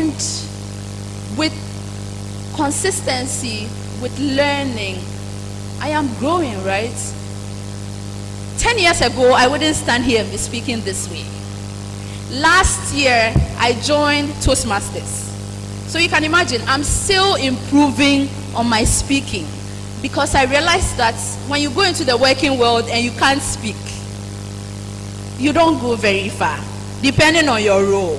And with consistency, with learning, I am growing, right? 10 years ago, I wouldn't stand here and be speaking this way. Last year, I joined Toastmasters. So you can imagine, I'm still improving on my speaking, because I realized that when you go into the working world and you can't speak, you don't go very far, depending on your role.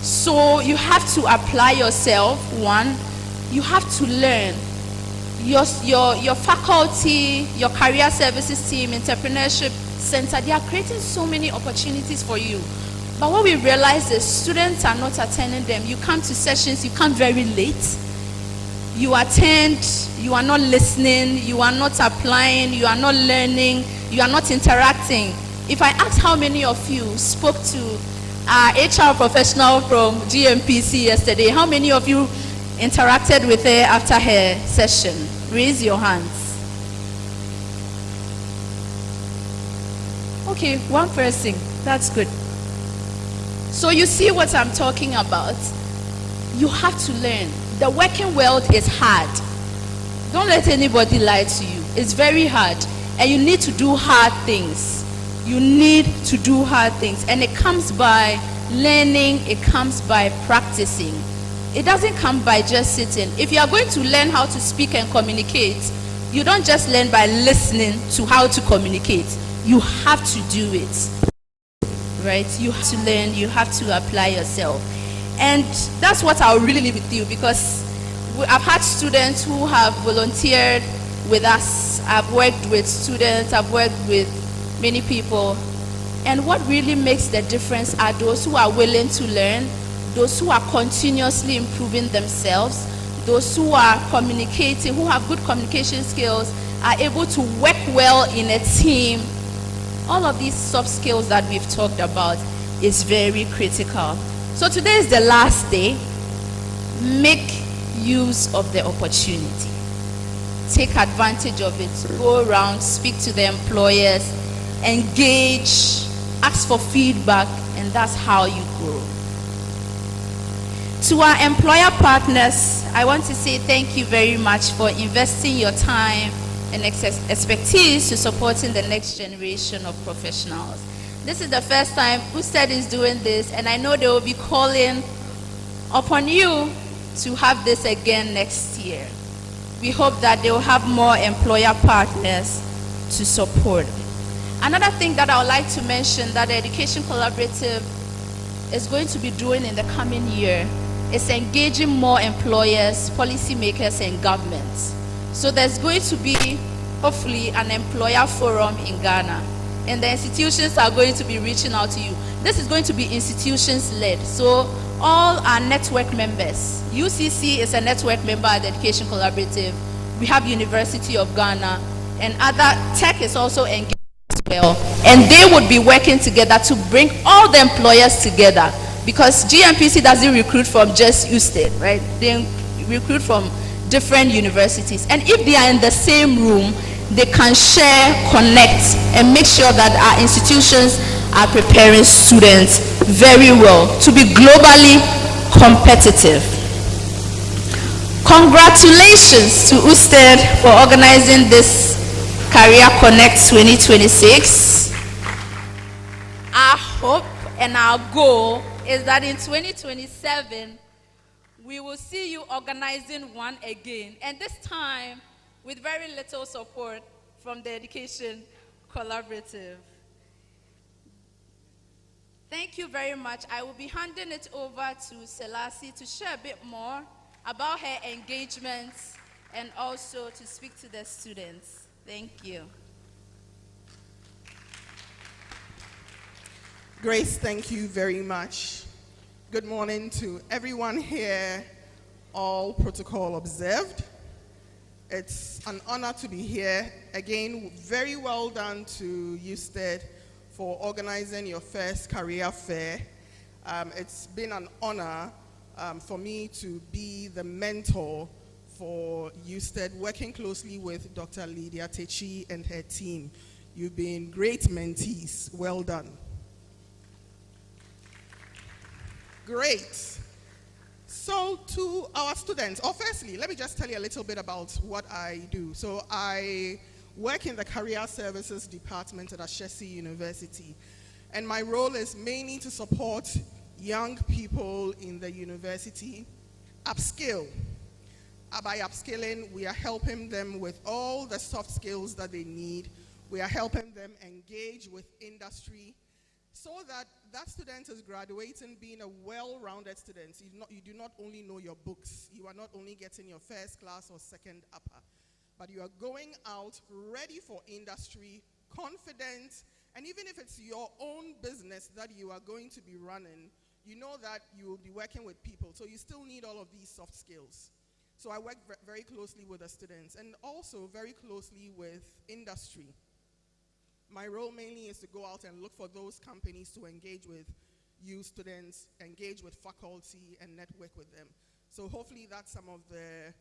So you have to apply yourself. One, you have to learn. Your faculty, your career services team, entrepreneurship center, they are creating so many opportunities for you. But what we realize is students are not attending them. You come to sessions, you come very late. You attend, you are not listening, you are not applying, you are not learning, you are not interacting. If I ask how many of you spoke to our HR professional from GMPC yesterday, how many of you interacted with her after her session? Raise your hands. Okay, one person. That's good. So you see what I'm talking about? You have to learn. The working world is hard. Don't let anybody lie to you. It's very hard. And you need to do hard things. You need to do hard things. And it comes by learning. It comes by practicing. It doesn't come by just sitting. If you are going to learn how to speak and communicate, you don't just learn by listening to how to communicate. You have to do it. Right? You have to learn, you have to apply yourself. And that's what I'll really leave with you, because I've had students who have volunteered with us. I've worked with students, I've worked with many people. And what really makes the difference are those who are willing to learn, those who are continuously improving themselves, those who are communicating, who have good communication skills, are able to work well in a team. All of these soft skills that we've talked about is very critical. So today is the last day. Make use of the opportunity. Take advantage of it. Go around, speak to the employers, engage, ask for feedback, and that's how you grow. To our employer partners, I want to say thank you very much for investing your time and expertise to supporting the next generation of professionals. This is the first time Usted is doing this, and I know they will be calling upon you to have this again next year. We hope that they will have more employer partners to support. Another thing that I would like to mention that the Education Collaborative is going to be doing in the coming year is engaging more employers, policymakers, and governments. So there's going to be, hopefully, an employer forum in Ghana, and the institutions are going to be reaching out to you. This is going to be institutions-led. So all our network members, UCC is a network member at the Education Collaborative. We have University of Ghana, and other tech is also engaged as well. And they would be working together to bring all the employers together, because GMPC doesn't recruit from just Usted, right? They recruit from different universities. And if they are in the same room, they can share, connect, and make sure that our institutions are preparing students very well to be globally competitive. Congratulations to Usted for organizing this Career Connect 2026. Our hope and our goal is that in 2027, we will see you organizing one again, and this time with very little support from the Education Collaborative. Thank you very much. I will be handing it over to Selassie to share a bit more about her engagements and also to speak to the students. Thank you. Grace, thank you very much. Good morning to everyone here, all protocol observed. It's an honor to be here. Again, very well done to Usted for organizing your first career fair. It's been an honor for me to be the mentor for Usted, working closely with Dr. Lydia Techi and her team. You've been great mentees. Well done. Great. So to our students, firstly, let me just tell you a little bit about what I do. So I work in the Career Services Department at Ashesi University, and my role is mainly to support young people in the university upskill. By upskilling, we are helping them with all the soft skills that they need. We are helping them engage with industry so that that student is graduating being a well-rounded student. You do not only know your books. You are not only getting your first class or second upper, but you are going out ready for industry, confident, and even if it's your own business that you are going to be running, you know that you will be working with people. So you still need all of these soft skills. So I work very closely with the students and also very closely with industry. My role mainly is to go out and look for those companies to engage with you students, engage with faculty, and network with them. So hopefully that's some of the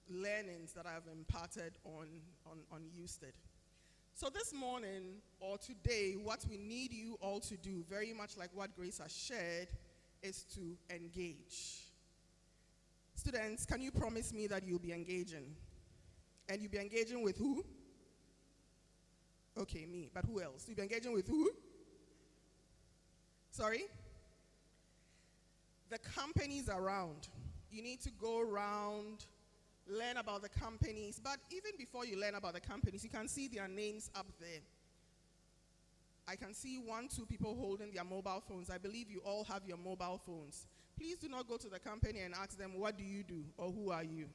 learnings that I've imparted on Usted. So this morning or today, what we need you all to do, very much like what Grace has shared, is to engage. Students, can you promise me that you'll be engaging? And you'll be engaging with who? Okay, me, but who else? You'll be engaging with who? Sorry? The companies around. You need to go around, learn about the companies, but even before you learn about the companies, you can see their names up there. I can see 1, 2 people holding their mobile phones. I believe you all have your mobile phones. Please do not go to the company and ask them, what do you do or who are you?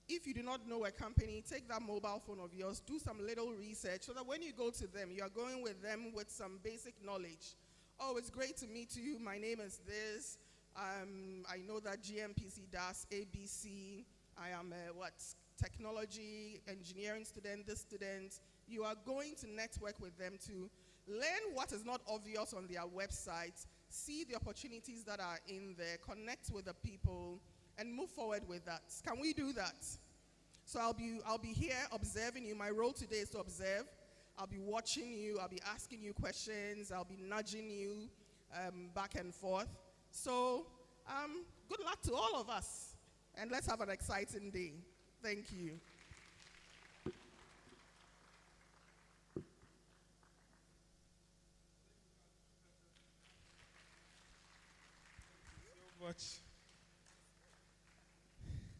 If you do not know a company, take that mobile phone of yours, do some little research so that when you go to them, you are going with them with some basic knowledge. Oh, it's great to meet you. My name is this. I know that GMPC does ABC. I am a technology, engineering student, this student. You are going to network with them to learn what is not obvious on their website, see the opportunities that are in there, connect with the people, and move forward with that. Can we do that? So I'll be here observing you. My role today is to observe. I'll be watching you. I'll be asking you questions. I'll be nudging you back and forth. So good luck to all of us. And let's have an exciting day. Thank you. So much.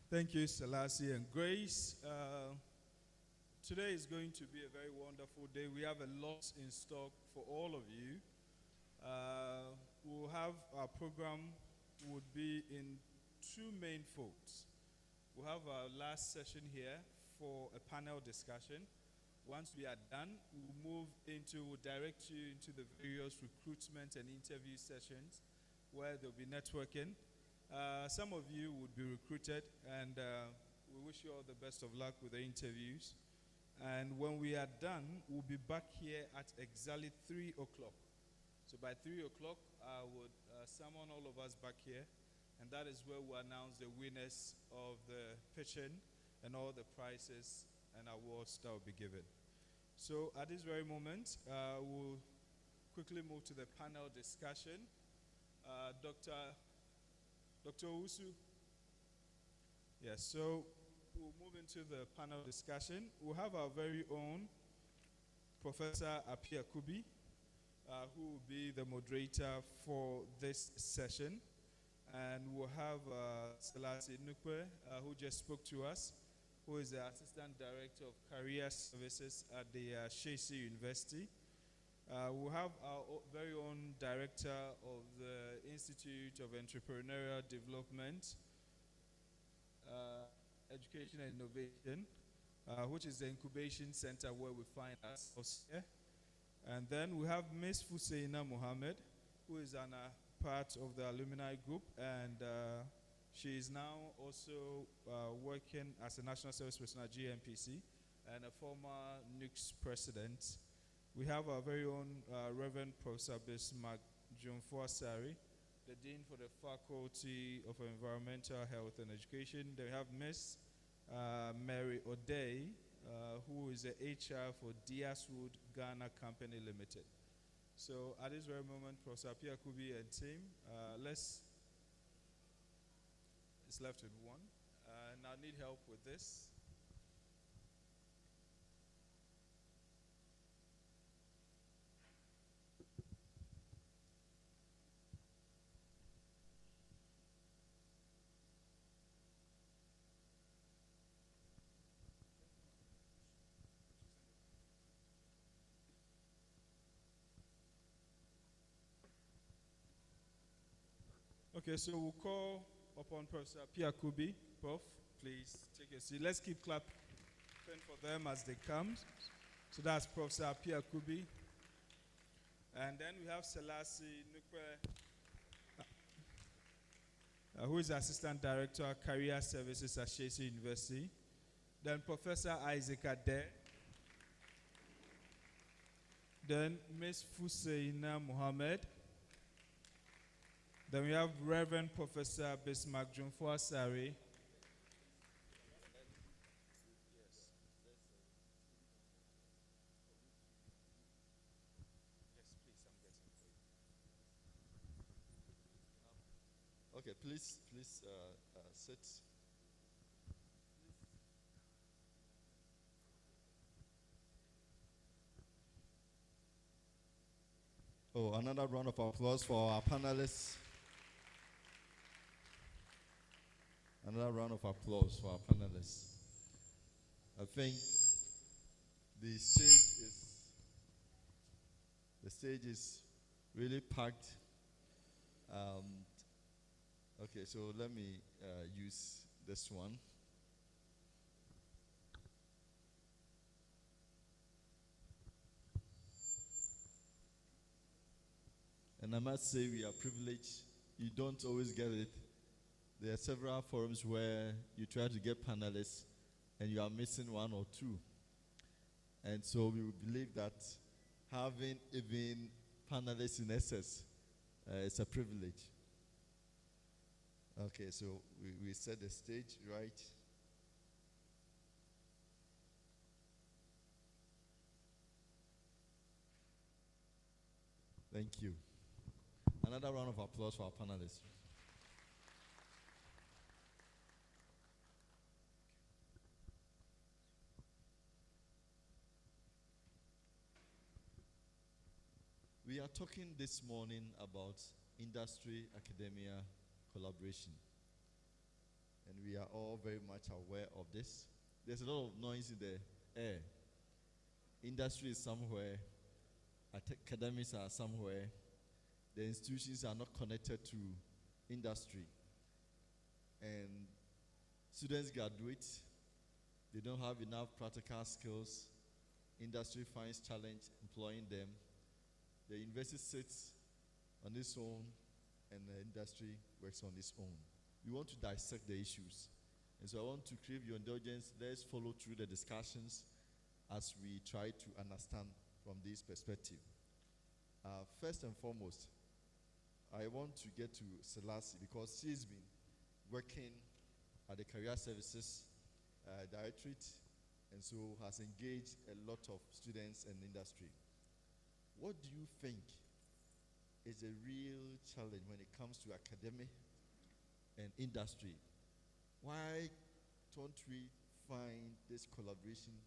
Thank you, Selassie and Grace. Today is going to be a very wonderful day. We have a lot in stock for all of you. We'll have our program would be in 2 main folds. We'll have our last session here for a panel discussion. Once we are done, we'll direct you into the various recruitment and interview sessions where there'll be networking. Some of you would be recruited, and we wish you all the best of luck with the interviews. And when we are done, we'll be back here at exactly 3 o'clock. So by 3 o'clock, I would summon all of us back here, and that is where we'll announce the winners of the pitching and all the prizes and awards that will be given. So at this very moment, we'll quickly move to the panel discussion. Dr. Usu. Yes, so we'll move into the panel discussion. We'll have our very own Professor Apia Kubi, who will be the moderator for this session. And we'll have Selassie Nukwe, who just spoke to us, who is the Assistant Director of Career Services at the Ashesi University. We'll have our very own Director of the Institute of Entrepreneurial Development, Education and Innovation, which is the incubation center where we find ourselves here. And then we have Ms. Fuseina Mohammed, who is a part of the alumni group, and she is now also working as a national service person at GMPC and a former NUCS president. We have our very own Reverend Professor Bismarck Jumfuasari, the Dean for the Faculty of Environmental Health and Education. Then we have Ms. Mary O'Day, who is the HR for Diaswood Ghana Company Limited. So at this very moment, Professor Pia Kubi and team, let's is left with one. And I need help with this. Okay, so we'll call upon Professor Piakubi. Prof, please take a seat. Let's keep clapping for them as they come. So that's Professor Piakubi. And then we have Selassie Nukwe, who is Assistant Director, Career Services at Shesi University. Then Professor Isaac Ade. Then Ms. Fuseina Mohammed. Then we have Reverend Professor Bismarck Jumfo Asari. Okay, please sit. Oh, another round of applause for our panelists. Another round of applause for our panelists. I think the stage is really packed. Okay, so let me use this one. And I must say we are privileged. You don't always get it. There are several forums where you try to get panelists and you are missing one or two. And so we believe that having even panelists in excess is a privilege. Okay, so we set the stage right. Thank you. Another round of applause for our panelists. We are talking this morning about industry, academia, collaboration. And we are all very much aware of this. There's a lot of noise in the air. Industry is somewhere, academics are somewhere, the institutions are not connected to industry. And students graduate, they don't have enough practical skills. Industry finds challenge employing them. The university sits on its own, and the industry works on its own. We want to dissect the issues. And so I want to crave your indulgence. Let's follow through the discussions as we try to understand from this perspective. First and foremost, I want to get to Selassie because she's been working at the Career Services Directorate and so has engaged a lot of students and industry. What do you think is a real challenge when it comes to academic and industry? Why don't we find this collaboration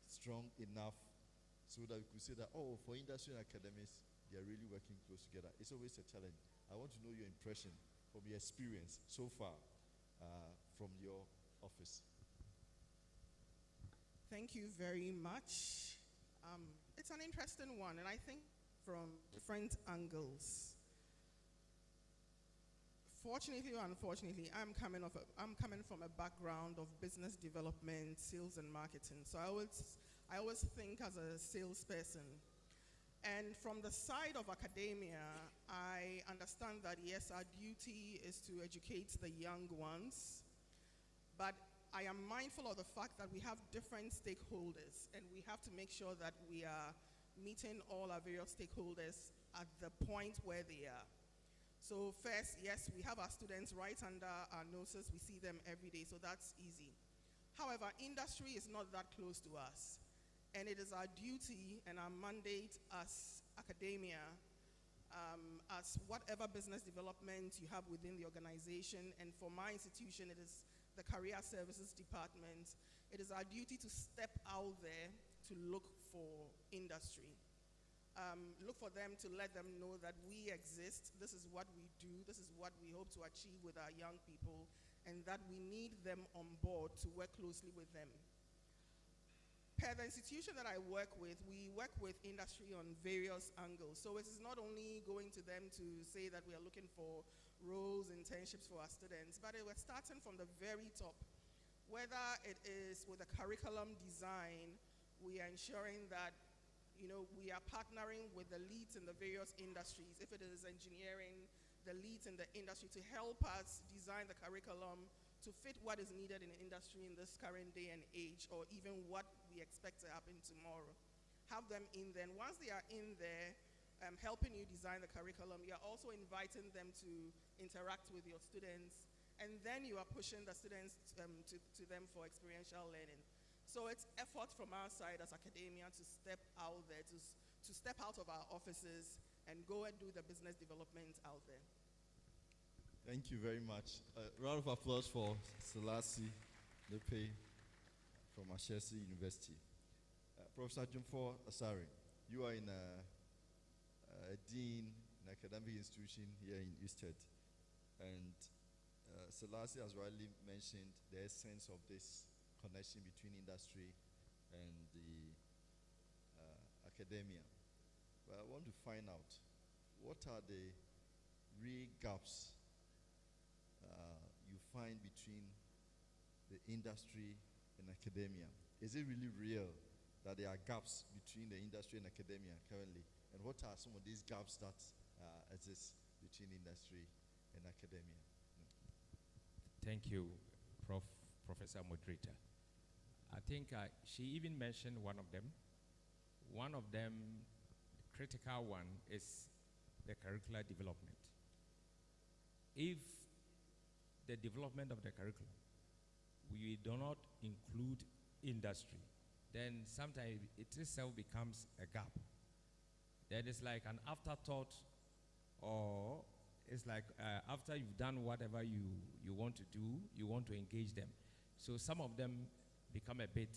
strong enough so that we could say that, oh, for industry and academics, they are really working close together? It's always a challenge. I want to know your impression from your experience so far from your office. Thank you very much. It's an interesting one, and I think from different angles. Fortunately or unfortunately, I'm coming from a background of business development, sales, and marketing. So I always think as a salesperson. And from the side of academia, I understand that yes, our duty is to educate the young ones, but I am mindful of the fact that we have different stakeholders, and we have to make sure that we are meeting all our various stakeholders at the point where they are. So first, yes, we have our students right under our noses. We see them every day, so that's easy. However, industry is not that close to us, and it is our duty and our mandate as academia as whatever business development you have within the organization. And for my institution, it is the Career Services Department. It is our duty to step out there to look for industry. Look for them to let them know that we exist, this is what we do, this is what we hope to achieve with our young people, and that we need them on board to work closely with them. Per the institution that I work with, we work with industry on various angles. So it is not only going to them to say that we are looking for roles, internships for our students, but we're starting from the very top. Whether it is with the curriculum design, we are ensuring that we are partnering with the leads in the various industries. If it is engineering, the leads in the industry to help us design the curriculum to fit what is needed in the industry in this current day and age, or even what we expect to happen tomorrow. Have them in there. And once they are in there, helping you design the curriculum, you are also inviting them to interact with your students, and then you are pushing the students to them for experiential learning. So it's effort from our side as academia to step out there, to step out of our offices and go and do the business development out there. Thank you very much. Round of applause for Selassie Lepe from Ashesi University. Professor Jumfo Asari, you are in a dean in academic institution here in Usted, and Selassie has rightly mentioned the essence of this connection between industry and the academia. But I want to find out, what are the real gaps you find between the industry and academia? Is it really real that there are gaps between the industry and academia currently? And what are some of these gaps that exist between industry and academia? Thank you, Professor Moderator. I think she even mentioned one of them. One of them, critical one, is the curricular development. If the development of the curriculum, we do not include industry, then sometimes it itself becomes a gap. Then it's like an afterthought, or it's like after you've done whatever you want to do, you want to engage them. So some of them become a bit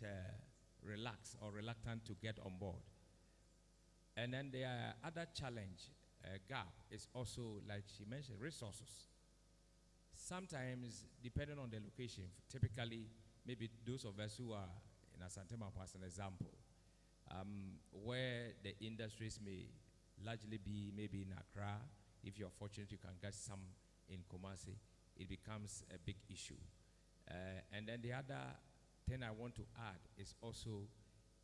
relaxed or reluctant to get on board. And then the other challenge, gap, is also, like she mentioned, resources. Sometimes, depending on the location, typically, maybe those of us who are in Asantema, as an example, where the industries may largely be maybe in Accra. If you're fortunate, you can get some in Kumasi. It becomes a big issue. And then the other thing I want to add is also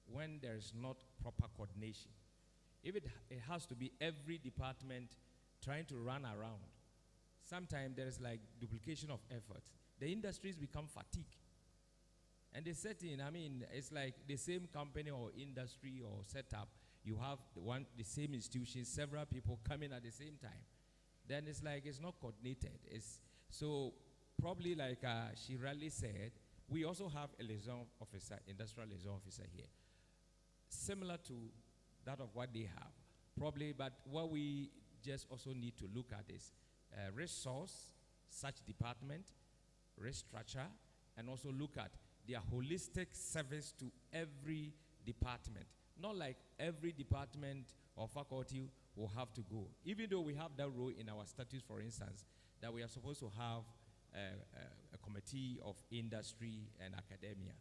when there's not proper coordination. If it has to be every department trying to run around, sometimes there is like duplication of effort. The industries become fatigued. And they set in, it's like the same company or industry or setup, you have the same institution, several people coming at the same time. Then it's like it's not coordinated. So probably like she rightly said, we also have a liaison officer, industrial liaison officer here, similar to that of what they have, probably. But what we just also need to look at is resource, such department, restructure, and also look at their holistic service to every department. Not like every department or faculty will have to go. Even though we have that role in our statutes, for instance, that we are supposed to have a committee of industry and academia.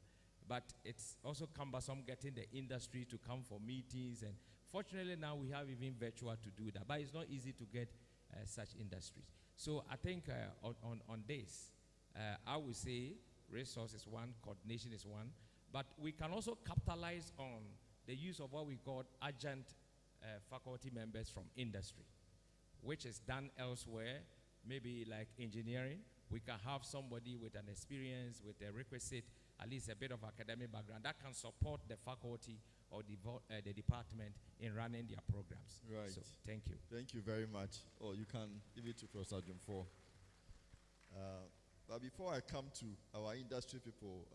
But it's also cumbersome getting the industry to come for meetings. And fortunately now we have even virtual to do that. But it's not easy to get such industries. So I think on this, I would say resource is one, coordination is one. But we can also capitalize on the use of what we call adjunct faculty members from industry, which is done elsewhere, maybe like engineering. We can have somebody with an experience, with a requisite, at least a bit of academic background, that can support the faculty or the department in running their programs. Right. So, thank you. Thank you very much. Oh, you can give it to Professor Jumfo. But before I come to our industry people,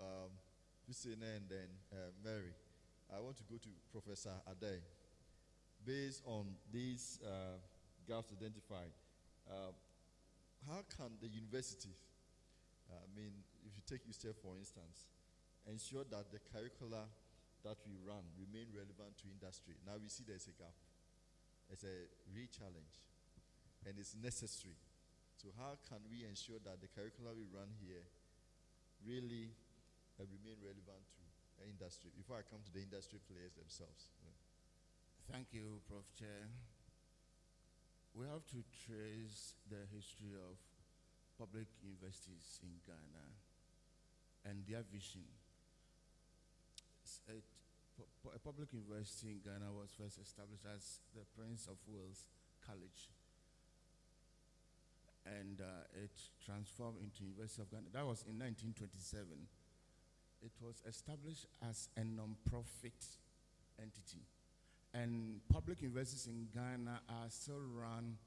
Hussein and then Mary, I want to go to Professor Ade. Based on these gaps identified. Uh, how can the universities, I mean, if you take Usted for instance, ensure that the curricula that we run remain relevant to industry? Now we see there's a gap. It's a real challenge, and it's necessary. So how can we ensure that the curricula we run here really remain relevant to industry? Before I come to the industry players themselves. Thank you, Prof. Chair. We have to trace the history of public universities in Ghana and their vision. A public university in Ghana was first established as the Prince of Wales College, and it transformed into University of Ghana. That was in 1927. It was established as a non-profit entity. And public universities in Ghana are still run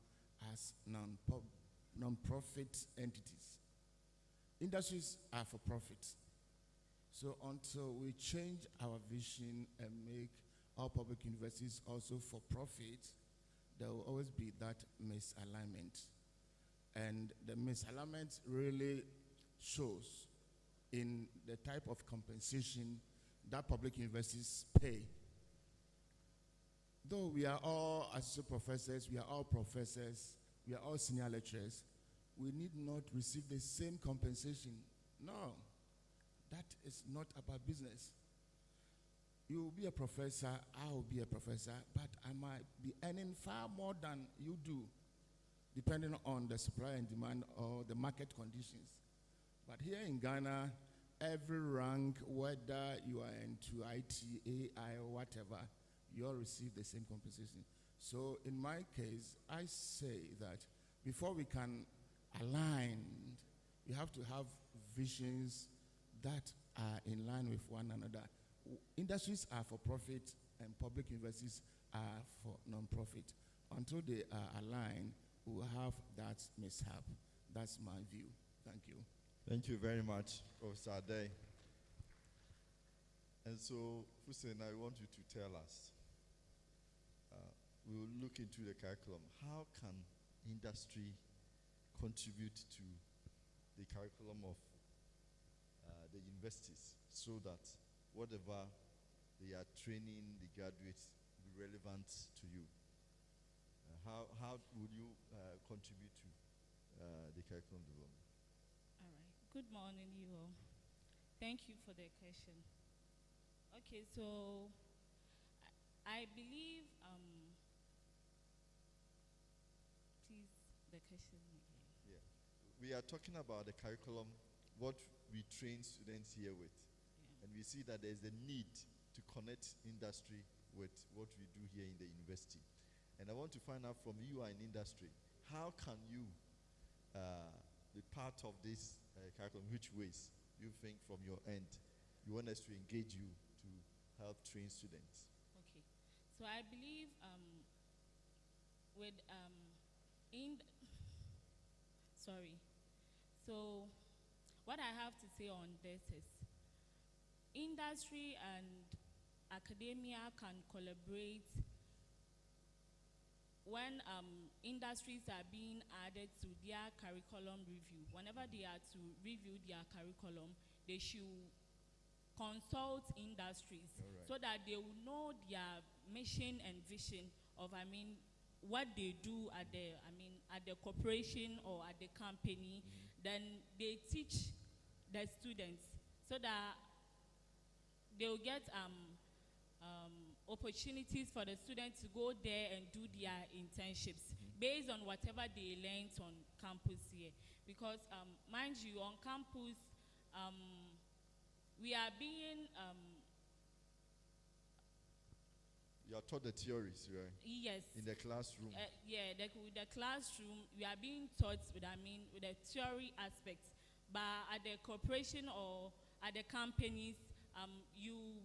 as non-profit entities. Industries are for profit. So until we change our vision and make our public universities also for profit, there will always be that misalignment. And the misalignment really shows in the type of compensation that public universities pay. Though we are all associate professors, we are all professors, we are all senior lecturers, we need not receive the same compensation. No, that is not about business. You will be a professor, I will be a professor, but I might be earning far more than you do, depending on the supply and demand or the market conditions. But here in Ghana, every rank, whether you are into IT, AI, or whatever, you all receive the same compensation. So in my case, I say that before we can align, we have to have visions that are in line with one another. Industries are for profit and public universities are for non-profit. Until they are aligned, we will have that mishap. That's my view. Thank you. Thank you very much, Professor Ade. And so, Hussein, I want you to tell us, we will look into the curriculum. How can industry contribute to the curriculum of the universities so that whatever they are training the graduates be relevant to you? How would you contribute to the curriculum development? All right. Good morning, you all. Thank you for the question. Okay, so I believe, please, the question again. Yeah. We are talking about the curriculum, what we train students here with. Yeah. And we see that there's a need to connect industry with what we do here in the university. And I want to find out from you are in industry, how can you be part of this curriculum? Which ways you think from your end you want us to engage you to help train students? Okay. So I believe with sorry. So what I have to say on this is industry and academia can collaborate when industries are being added to their curriculum review. Whenever they are to review their curriculum, they should consult industries so that they will know their mission and vision of, what they do at the corporation or at the company. Then they teach the students so that they will get opportunities for the students to go there and do their internships based on whatever they learned on campus here. Because mind you, on campus, we are being You are taught the theories, right? yes. In the classroom. With the classroom, we are being taught with the theory aspects. But at the corporation or at the companies, you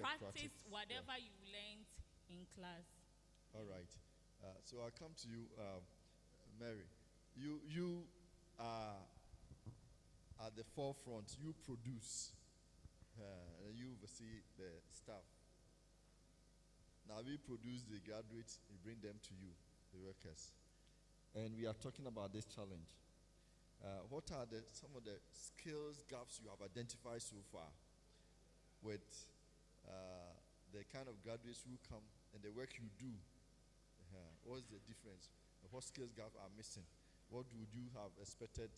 practice whatever you learned in class. All right. So I'll come to you, Mary. You are at the forefront. You produce. You oversee the staff. Now we produce the graduates, we bring them to you. the workers. And we are talking about this challenge. What are some of the skills gaps you have identified so far with the kind of graduates who come and the work you do? What's the difference? What skills gaps are missing? What would you have expected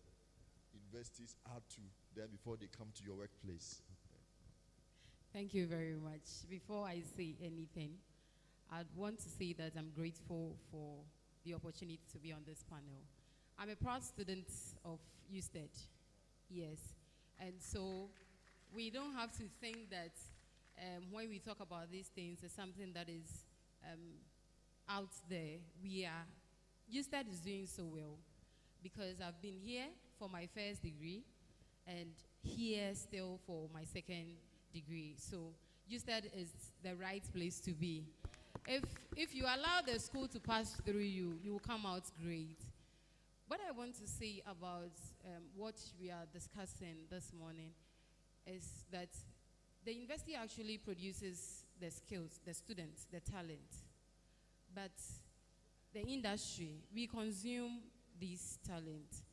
universities add to them before they come to your workplace? Thank you very much. Before I say anything, I'd want to say that I'm grateful for the opportunity to be on this panel. I'm a proud student of Usted, yes. And so we don't have to think that when we talk about these things, it's something that is out there. Usted is doing so well because I've been here for my first degree and here still for my second degree. So Usted is the right place to be. If you allow the school to pass through you, you will come out great. What I want to say about what we are discussing this morning is that the university actually produces the skills, the students, the talent. But the industry, we consume these talent.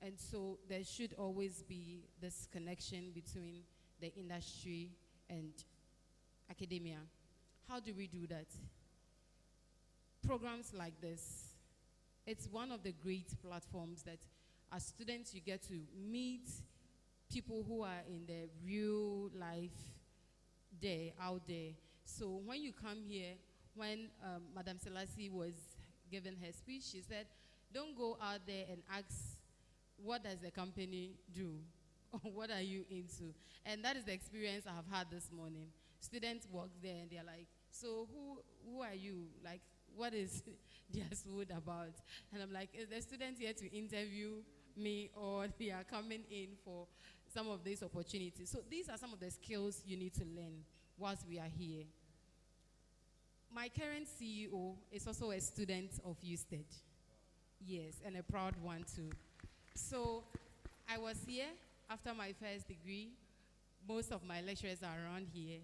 And so there should always be this connection between the industry and academia. How do we do that? Programs like this, it's one of the great platforms that as students you get to meet people who are in the real life out there. So when you come here, when Madam Selassie was giving her speech, she said, don't go out there and ask, what does the company do? Or what are you into? And that is the experience I have had this morning. Students walk there and they're like, so who are you? Like, what is their food about? And I'm like, is the student here to interview me or they are coming in for some of these opportunities? So these are some of the skills you need to learn whilst we are here. My current CEO is also a student of Usted. Yes, and a proud one too. So I was here after my first degree. Most of my lecturers are around here.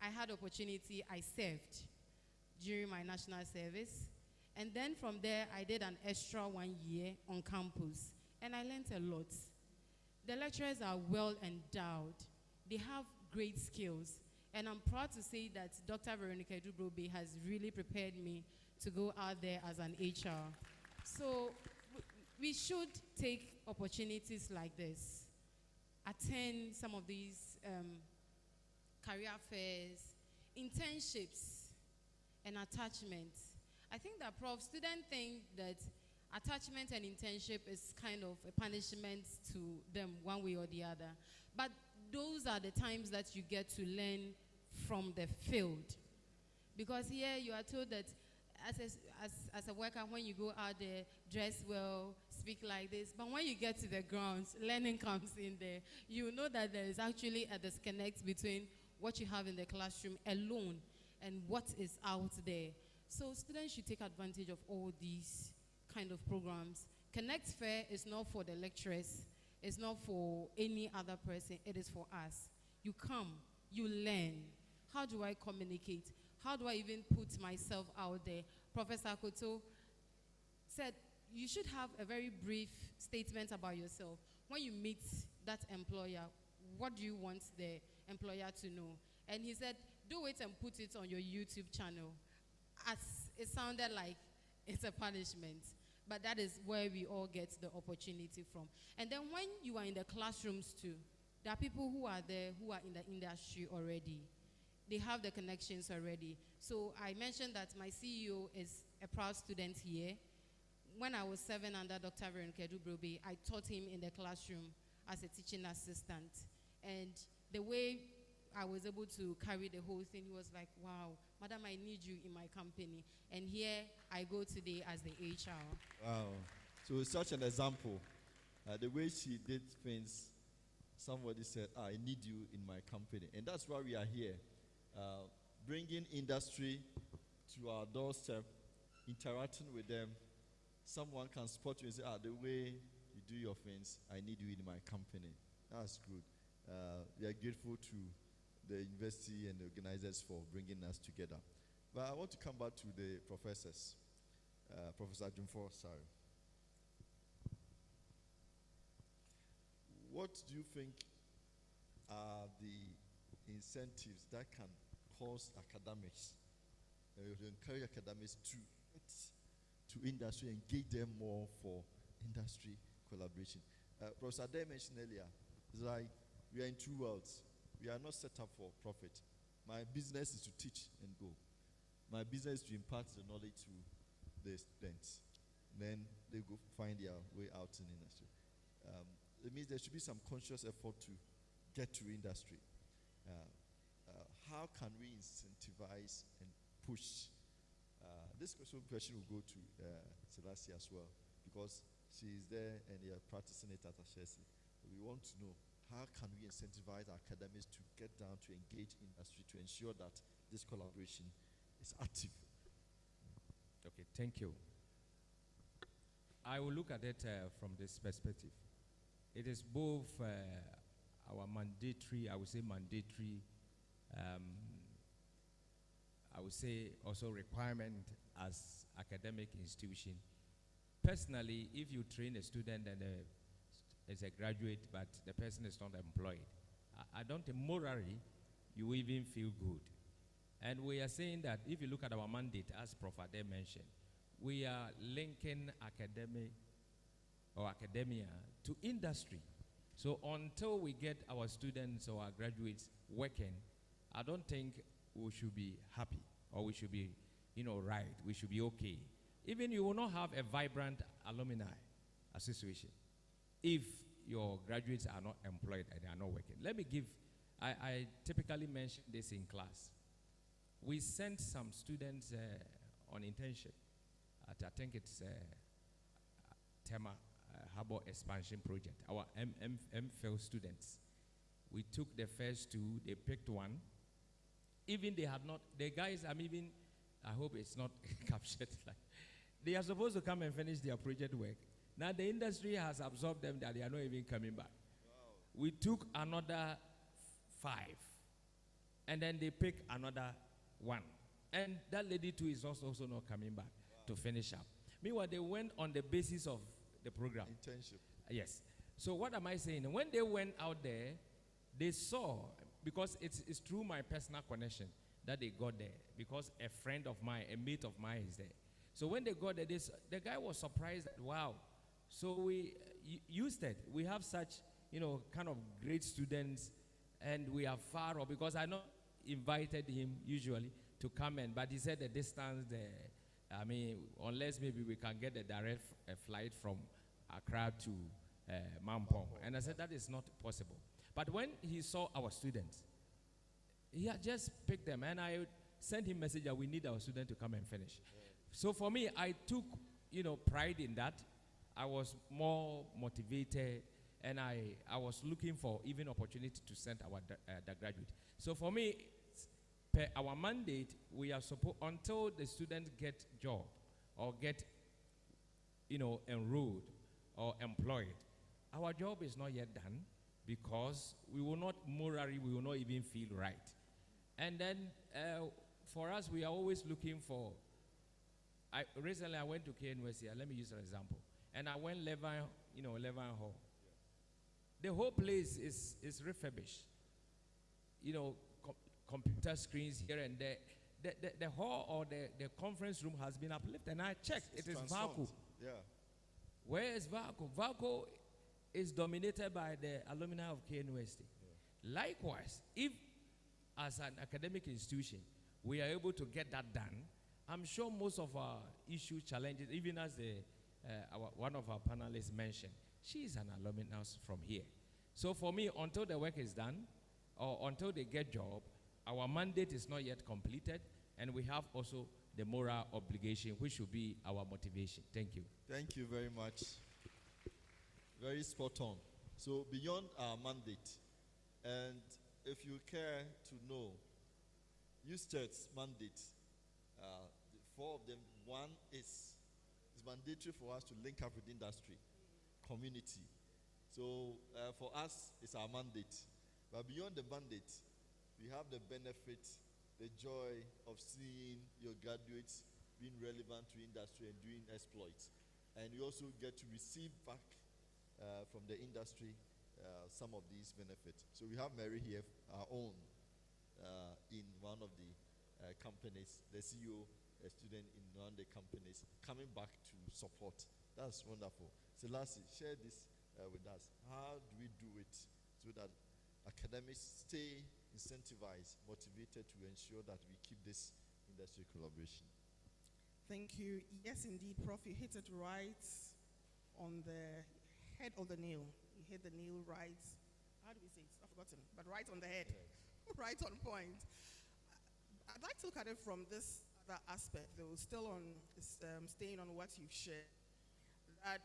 I had opportunity, I served during my national service. And then from there, I did an extra 1 year on campus. And I learned a lot. The lecturers are well endowed. They have great skills. And I'm proud to say that Dr. Veronica Dubrobe has really prepared me to go out there as an HR. So we should take opportunities like this, attend some of these career fairs, internships, and attachments. I think that students think that attachment and internship is kind of a punishment to them one way or the other. But those are the times that you get to learn from the field. Because here you are told that as a worker, when you go out there, dress well, speak like this. But when you get to the grounds, learning comes in there. You know that there is actually a disconnect between what you have in the classroom alone and what is out there. So students should take advantage of all these kind of programs. Connect Fair is not for the lecturers. It's not for any other person. It is for us. You come, you learn. How do I communicate? How do I even put myself out there? Professor Koto said you should have a very brief statement about yourself. When you meet that employer, what do you want the employer to know? And he said, do it and put it on your YouTube channel. As it sounded like it's a punishment, but that is where we all get the opportunity from. And then when you are in the classrooms too, there are people who are there who are in the industry already. They have the connections already. So I mentioned that my CEO is a proud student here. When I was serving under Dr. Veronica Dubrobe, I taught him in the classroom as a teaching assistant. And the way I was able to carry the whole thing, he was like, wow, madam, I need you in my company. And here I go today as the HR. Wow. So it's such an example. The way she did things, somebody said, I need you in my company. And that's why we are here. Bringing industry to our doorstep, interacting with them. Someone can spot you and say, the way you do your things, I need you in my company. That's good. We are grateful to the university and the organizers for bringing us together. But I want to come back to the professors. Professor Jumfo, sorry. What do you think are the incentives that can cause academics, to encourage academics to get to industry, engage them more for industry collaboration? Professor Ade mentioned earlier, it's like we are in two worlds. We are not set up for profit. My business is to teach and go. My business is to impart the knowledge to the students. Then they go find their way out in industry. It means there should be some conscious effort to get to industry. How can we incentivize and push? This question will go to Selassie as well, because she is there and they are practicing it at Ashesi. We want to know, how can we incentivize our academics to get down to engage industry to ensure that this collaboration is active? Okay, thank you. I will look at it from this perspective. It is both our mandatory, I would say mandatory, I would say also requirement as academic institution. Personally, if you train a student and is a graduate, but the person is not employed, I don't think morally you even feel good. And we are saying that if you look at our mandate, as Prof. Ade mentioned, we are linking academia to industry. So until we get our students or our graduates working, I don't think we should be happy or we should be, right. We should be okay. Even you will not have a vibrant alumni association if your graduates are not employed and they are not working. Let me give, I typically mention this in class. We sent some students on internship at, I think it's Tema Harbor Expansion Project, our MPhil students. We took the first two, they picked one. Even they had not, the guys, I hope it's not captured. Like, they are supposed to come and finish their project work. Now the industry has absorbed them that they are not even coming back. Wow. We took another 5, and then they picked another 1. And that lady too is also not coming back to finish up. Meanwhile, they went on the basis of the program. Internship. Yes. So what am I saying? When they went out there, they saw, because it's through my personal connection that they got there, because a friend of mine, a mate of mine is there. So when they got there, the guy was surprised that, wow. So we, Usted, we have such, kind of great students, and we are far off, because I not invited him usually to come in, but he said the distance there, unless maybe we can get a direct flight from Accra to Mampong. And I said that is not possible. But when he saw our students, he had just picked them, and I sent him a message that we need our student to come and finish. So for me, I took, pride in that. I was more motivated, and I was looking for even opportunity to send our the graduate. So for me, per our mandate, we are supposed, until the students get job or get, enrolled or employed, our job is not yet done, because we will not morally, we will not even feel right. And then for us, we are always looking for, recently I went to KNUST, let me use an example, and I went Levan Hall. The whole place is refurbished. Computer screens here and there. The hall or the conference room has been uplifted, and I checked, it is vacuum. Yeah. Where is Vaco? Vaco is dominated by the alumni of KNUST. Yeah. Likewise, if as an academic institution, we are able to get that done, I'm sure most of our issue challenges, even as one of our panelists mentioned, she is an alumnus from here. So for me, until the work is done, or until they get job, our mandate is not yet completed, and we have also the moral obligation, which should be our motivation. Thank you. Thank you very much. Very spot on. So beyond our mandate, and if you care to know, Usted's mandate, the 4 of them, one is mandatory for us to link up with industry, community. So for us, it's our mandate. But beyond the mandate, we have the benefit the joy of seeing your graduates being relevant to industry and doing exploits. And you also get to receive back from the industry some of these benefits. So we have Mary here, our own, in one of the companies, the CEO, a student in one of the companies, coming back to support. That's wonderful. So lastly, share this with us. How do we do it so that academics stay incentivized, motivated to ensure that we keep this industry collaboration? Thank you. Yes, indeed, Prof, you hit it right on the head of the nail. You hit the nail right. How do we say it? I've forgotten. But right on the head. Yes. Right on point. I'd like to look at it from this other aspect, though, still on staying on what you've shared. That,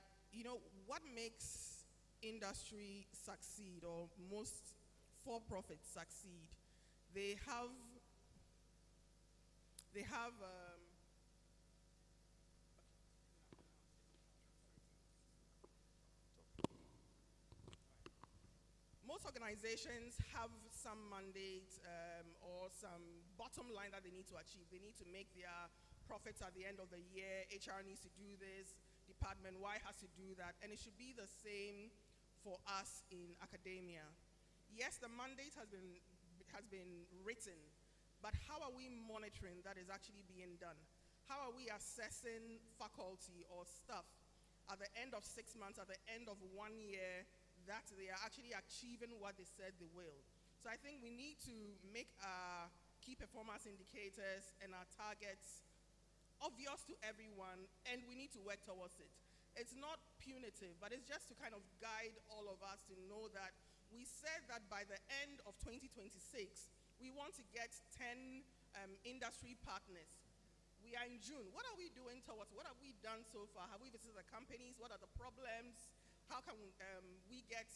what makes industry succeed, or most for-profits succeed? They have most organizations have some mandate or some bottom line that they need to achieve. They need to make their profits at the end of the year. HR needs to do this. Department Y has to do that. And it should be the same for us in academia. Yes, the mandate has been written, but how are we monitoring that is actually being done? How are we assessing faculty or staff at the end of 6 months, at the end of 1 year, that they are actually achieving what they said they will? So I think we need to make our key performance indicators and our targets obvious to everyone, and we need to work towards it. It's not punitive, but it's just to kind of guide all of us to know that we said that by the end of 2026, we want to get 10 industry partners. We are in June. What are we doing towards? What have we done so far? Have we visited the companies? What are the problems? How can we get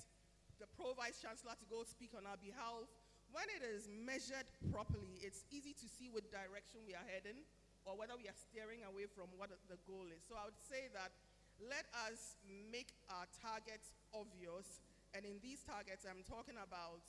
the Pro-Vice Chancellor to go speak on our behalf? When it is measured properly, it's easy to see what direction we are heading or whether we are steering away from what the goal is. So I would say that let us make our targets obvious. And in these targets, I'm talking about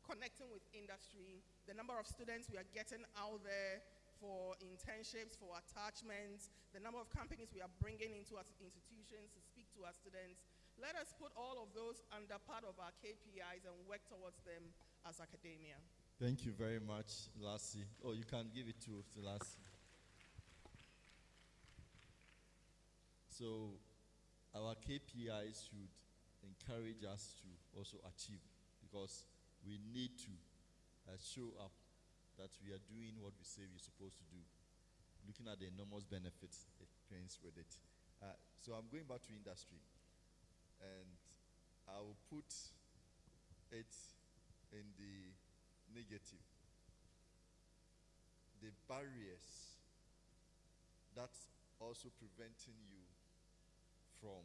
connecting with industry, the number of students we are getting out there for internships, for attachments, the number of companies we are bringing into our institutions to speak to our students. Let us put all of those under part of our KPIs and work towards them as academia. Thank you very much, Lassie. Oh, you can give it to Lassie. So our KPIs should encourage us to also achieve, because we need to show up that we are doing what we say we're supposed to do, looking at the enormous benefits it brings with it. So I'm going back to industry, and I will put it in the negative. The barriers that's also preventing you from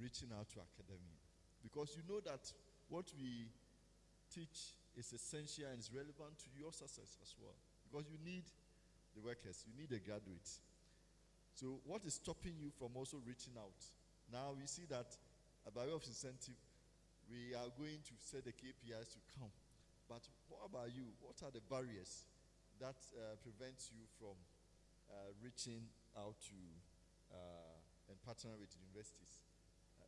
reaching out to academia. Because you know that what we teach is essential and is relevant to your success as well. Because you need the workers, you need the graduates. So what is stopping you from also reaching out? Now we see that by way of incentive, we are going to set the KPIs to come. But what about you? What are the barriers that prevent you from reaching out to and partner with universities?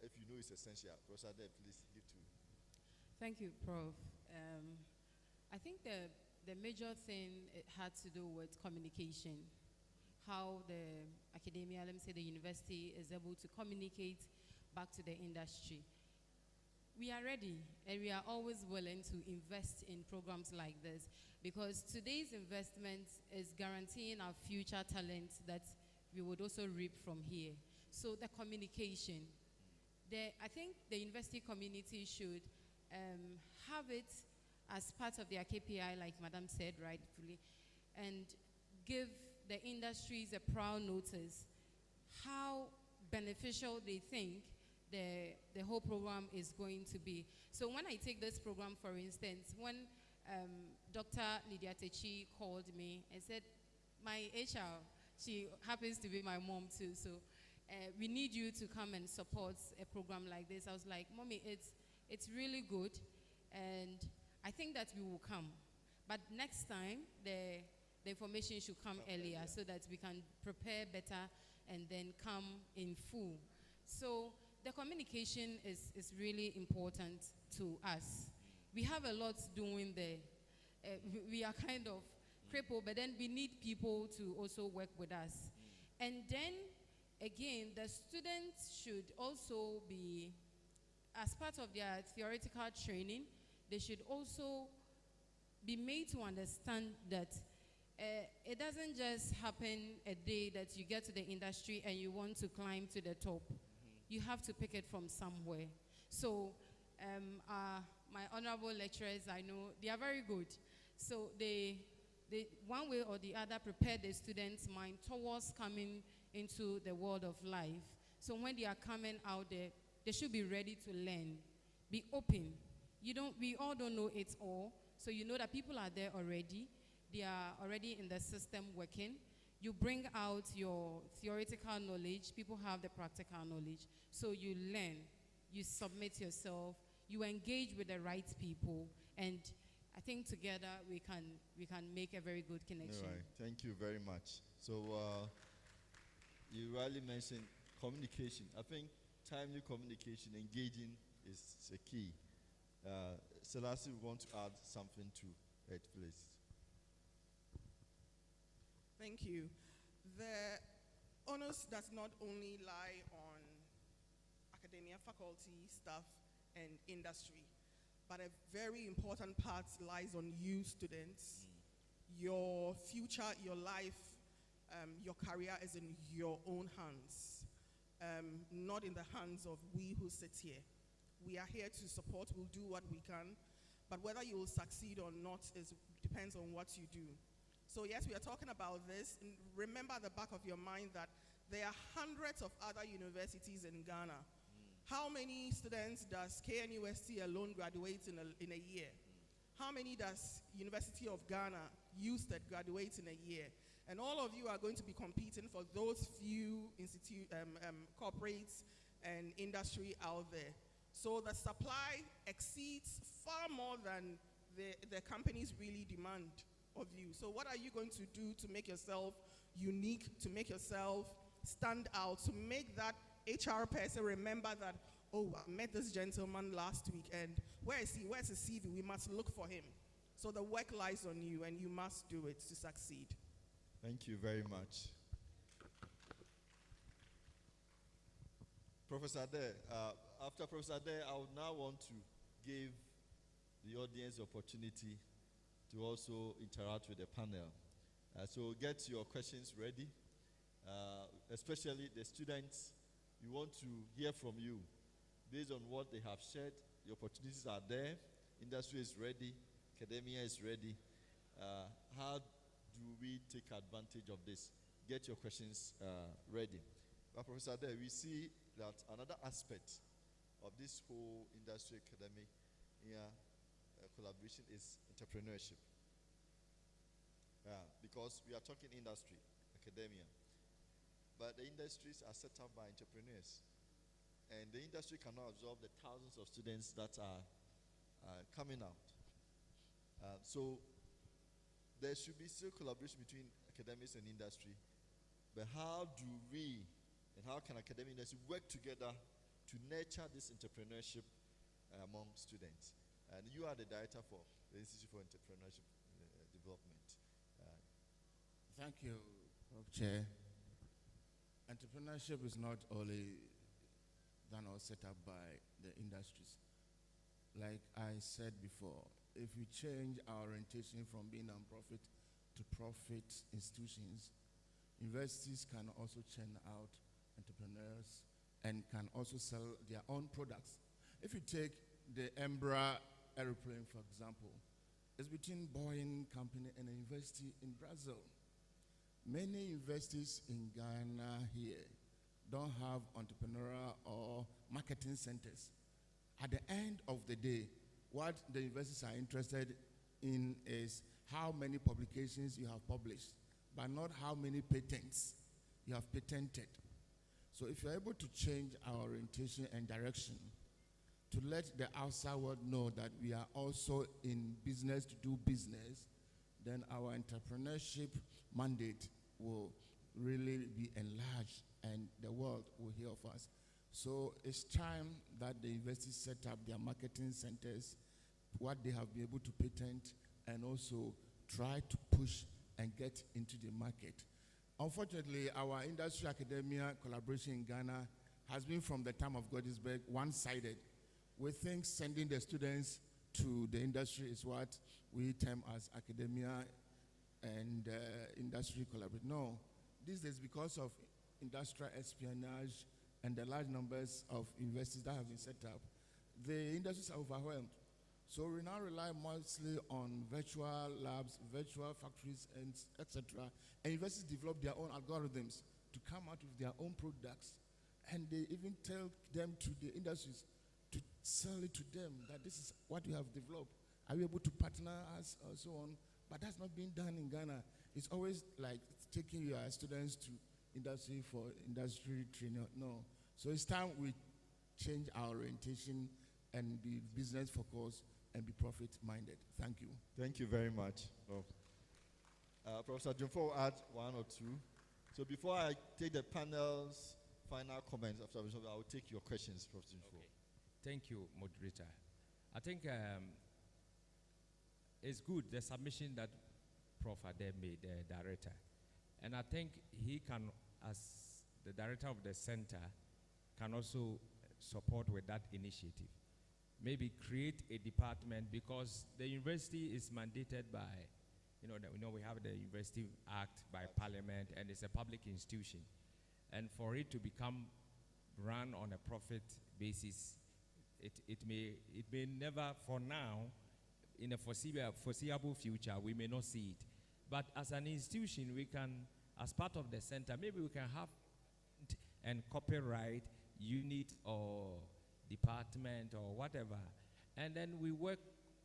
If you know it's essential, Professor Ade, please give to. Thank you, Prof. I think the major thing it had to do with communication. How the academia, let me say the university, is able to communicate back to the industry. We are ready, and we are always willing to invest in programs like this, because today's investment is guaranteeing our future talent that we would also reap from here. So the communication, I think the university community should have it as part of their KPI, like Madam said rightfully, and give the industries a proud notice how beneficial they think the whole program is going to be. So when I take this program, for instance, when Dr. Lydia Techi called me and said, my HR, she happens to be my mom too, so we need you to come and support a program like this. I was like, Mommy, it's really good, and I think that we will come. But next time, the information should come earlier so that we can prepare better and then come in full. So the communication is really important to us. We have a lot doing there. We are kind of crippled, but then we need people to also work with us. And then, again, the students should also be, as part of their theoretical training, they should also be made to understand that it doesn't just happen a day that you get to the industry and you want to climb to the top. You have to pick it from somewhere. So my honorable lecturers, I know, they are very good. So they one way or the other prepare the students' mind towards coming into the world of life. So when they are coming out there, they should be ready to learn. Be open. We all don't know it all. So you know that people are there already. They are already in the system working. You bring out your theoretical knowledge. People have the practical knowledge. So you learn. You submit yourself. You engage with the right people. And I think together we can make a very good connection. All right. Thank you very much. So you rightly mentioned communication. I think timely communication, engaging is a key. Selassie, we want to add something to it, please. Thank you. The onus does not only lie on academia, faculty, staff, and industry, but a very important part lies on you, students. Your future, your life, your career is in your own hands, not in the hands of we who sit here. We are here to support, we'll do what we can, but whether you will succeed or not depends on what you do. So yes, we are talking about this. Remember at the back of your mind that there are hundreds of other universities in Ghana. How many students does KNUST alone graduate in a year? How many does University of Ghana, Usted, graduate in a year? And all of you are going to be competing for those few corporates and industry out there. So the supply exceeds far more than the companies really demand of you. So what are you going to do to make yourself unique, to make yourself stand out, to make that HR person remember that, oh, I met this gentleman last week, and where is he? Where's his CV? We must look for him. So the work lies on you, and you must do it to succeed. Thank you very much. Professor Ade, after Professor Ade, I would now want to give the audience the opportunity to also interact with the panel. So get your questions ready, especially the students. We want to hear from you. Based on what they have shared, the opportunities are there, industry is ready, academia is ready. How do we take advantage of this? Get your questions ready. But Professor Ade, we see that another aspect of this whole industry academic collaboration is entrepreneurship. Because we are talking industry, academia, but the industries are set up by entrepreneurs. And the industry cannot absorb the thousands of students that are coming out. So there should be still collaboration between academics and industry. But how do we and how can academic industry work together to nurture this entrepreneurship among students? And you are the director for the Institute for Entrepreneurship Development. Thank you, Chair. Entrepreneurship is not only done or set up by the industries. Like I said before, if we change our orientation from being non-profit to profit institutions, universities can also churn out entrepreneurs and can also sell their own products. If you take the Embraer aeroplane, for example, it's between Boeing company and a university in Brazil. Many universities in Ghana here don't have entrepreneurial or marketing centers. At the end of the day, what the universities are interested in is how many publications you have published, but not how many patents you have patented. So if you're able to change our orientation and direction to let the outside world know that we are also in business to do business, then our entrepreneurship mandate will really be enlarged and the world will hear of us. So it's time that the universities set up their marketing centers, what they have been able to patent, and also try to push and get into the market. Unfortunately, our industry academia collaboration in Ghana has been from the time of Godisberg one-sided. We think sending the students to the industry is what we term as academia and industry collaboration. No, this is because of industrial espionage and the large numbers of universities that have been set up. The industries are overwhelmed. So we now rely mostly on virtual labs, virtual factories, and etc. And universities develop their own algorithms to come out with their own products. And they even tell them to the industries to sell it to them that this is what you have developed. Are you able to partner us or so on? But that's not being done in Ghana. It's always like taking your students to industry for industry training. No. So it's time we change our orientation and be business focused and be profit minded. Thank you. Thank you very much. Professor Jumfo will add one or two. So before I take the panel's final comments after I will take your questions, Professor Jumfo. Okay. Thank you, moderator. I think it's good, the submission that Prof. Ade made, the director. And I think he can, as the director of the center, can also support with that initiative. Maybe create a department, because the university is mandated by, we have the University Act by Parliament, and it's a public institution. And for it to become run on a profit basis, it may never, for now, in a foreseeable future, we may not see it. But as an institution, we can, as part of the center, maybe we can have and copyright unit or department or whatever, and then we work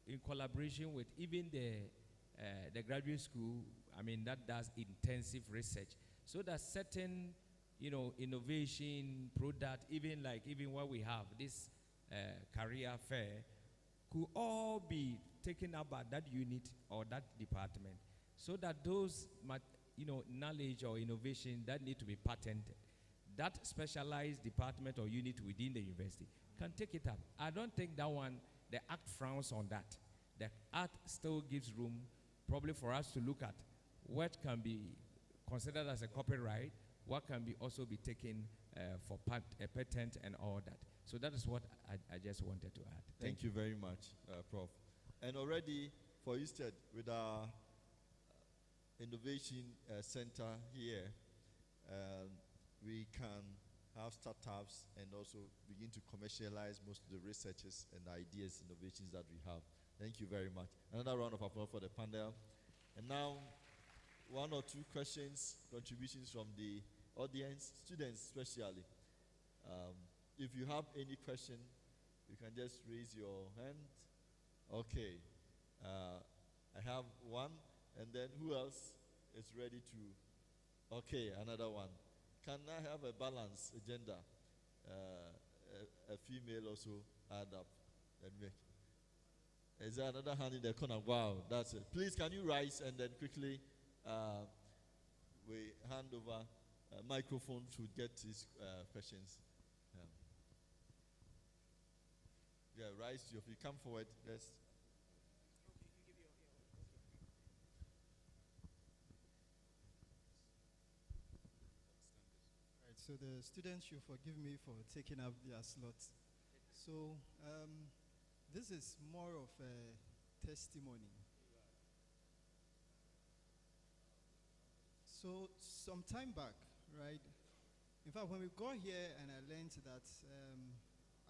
in collaboration with even the graduate school, that does intensive research, so that certain, innovation, product, even what we have, this career fair, could all be taken up by that unit or that department, so that those, knowledge or innovation that need to be patented, that specialized department or unit within the university can take it up. I don't think that one, the Act frowns on that. The Act still gives room probably for us to look at what can be considered as a copyright, what can be also be taken for a patent and all that. So that is what I just wanted to add. Thank you very much, Prof. And already for Usted, with our innovation center here, we can have startups and also begin to commercialize most of the researches and ideas, innovations that we have. Thank you very much. Another round of applause for the panel. And now, one or two questions, contributions from the audience, students especially. If you have any question, you can just raise your hand. Okay. I have one, and then who else is ready to? Okay, another one. Can I have a balanced agenda? A female also add up and make. Is there another hand in the corner? Wow, that's it. Please, can you rise and then quickly we hand over a microphone to get these questions. Yeah, rise to your feet. Come forward. Let's. So the students should forgive me for taking up their slots. So this is more of a testimony. So some time back, right? In fact, when we got here and I learned that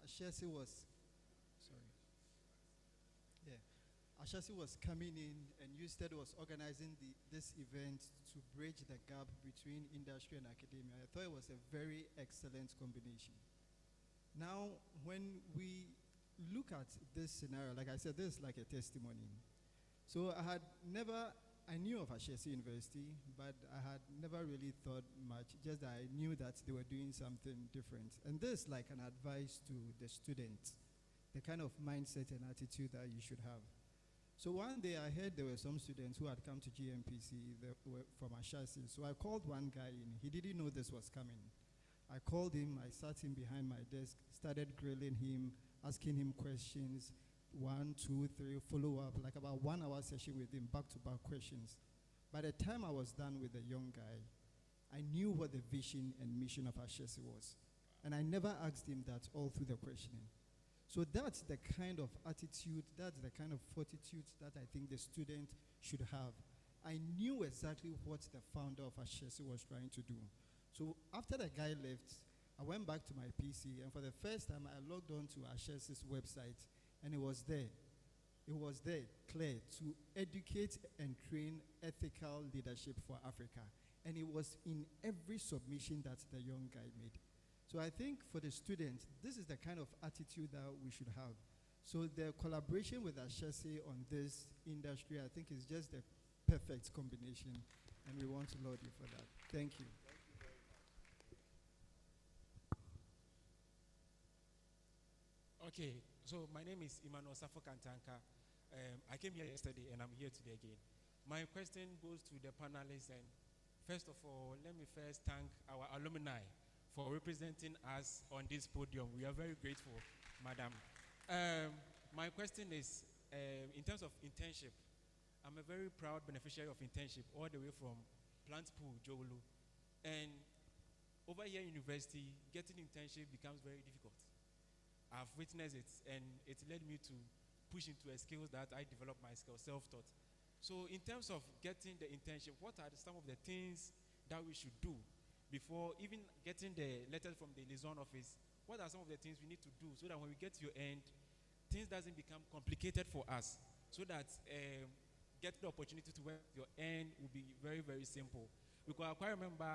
Ashesi was, Ashesi was coming in and Usted was organizing this event to bridge the gap between industry and academia. I thought it was a very excellent combination. Now, when we look at this scenario, like I said, this is like a testimony. So I knew of Ashesi University, but I had never really thought much, just that I knew that they were doing something different. And this is like an advice to the students, the kind of mindset and attitude that you should have. So one day I heard there were some students who had come to GMPC that were from Ashasi. So I called one guy in. He didn't know this was coming. I called him, I sat him behind my desk, started grilling him, asking him questions, 1, 2, 3, follow up, like about 1 hour session with him, back-to-back questions. By the time I was done with the young guy, I knew what the vision and mission of Ashesi was. And I never asked him that all through the questioning. So that's the kind of attitude, that's the kind of fortitude that I think the student should have. I knew exactly what the founder of Ashesi was trying to do. So after the guy left, I went back to my PC, and for the first time, I logged on to Ashesi's website, and it was there. It was there, clear, to educate and train ethical leadership for Africa. And it was in every submission that the young guy made. So I think for the students, this is the kind of attitude that we should have. So the collaboration with Ashesi on this industry, I think, is just the perfect combination, and we want to laud you for that. Thank you. Okay, so my name is Emmanuel Safo Kantanka. I came here yesterday and I'm here today again. My question goes to the panelists, and first of all, let me first thank our alumni for representing us on this podium. We are very grateful, madam. My question is, in terms of internship, I'm a very proud beneficiary of internship all the way from Plant Pool, Jowolo. And over here in university, getting internship becomes very difficult. I've witnessed it, and it led me to push into a skills that I developed myself, self-taught. So in terms of getting the internship, what are some of the things that we should do before even getting the letter from the liaison office? What are some of the things we need to do so that when we get to your end, things doesn't become complicated for us, so that get the opportunity to work your end will be very, very simple? Because I quite remember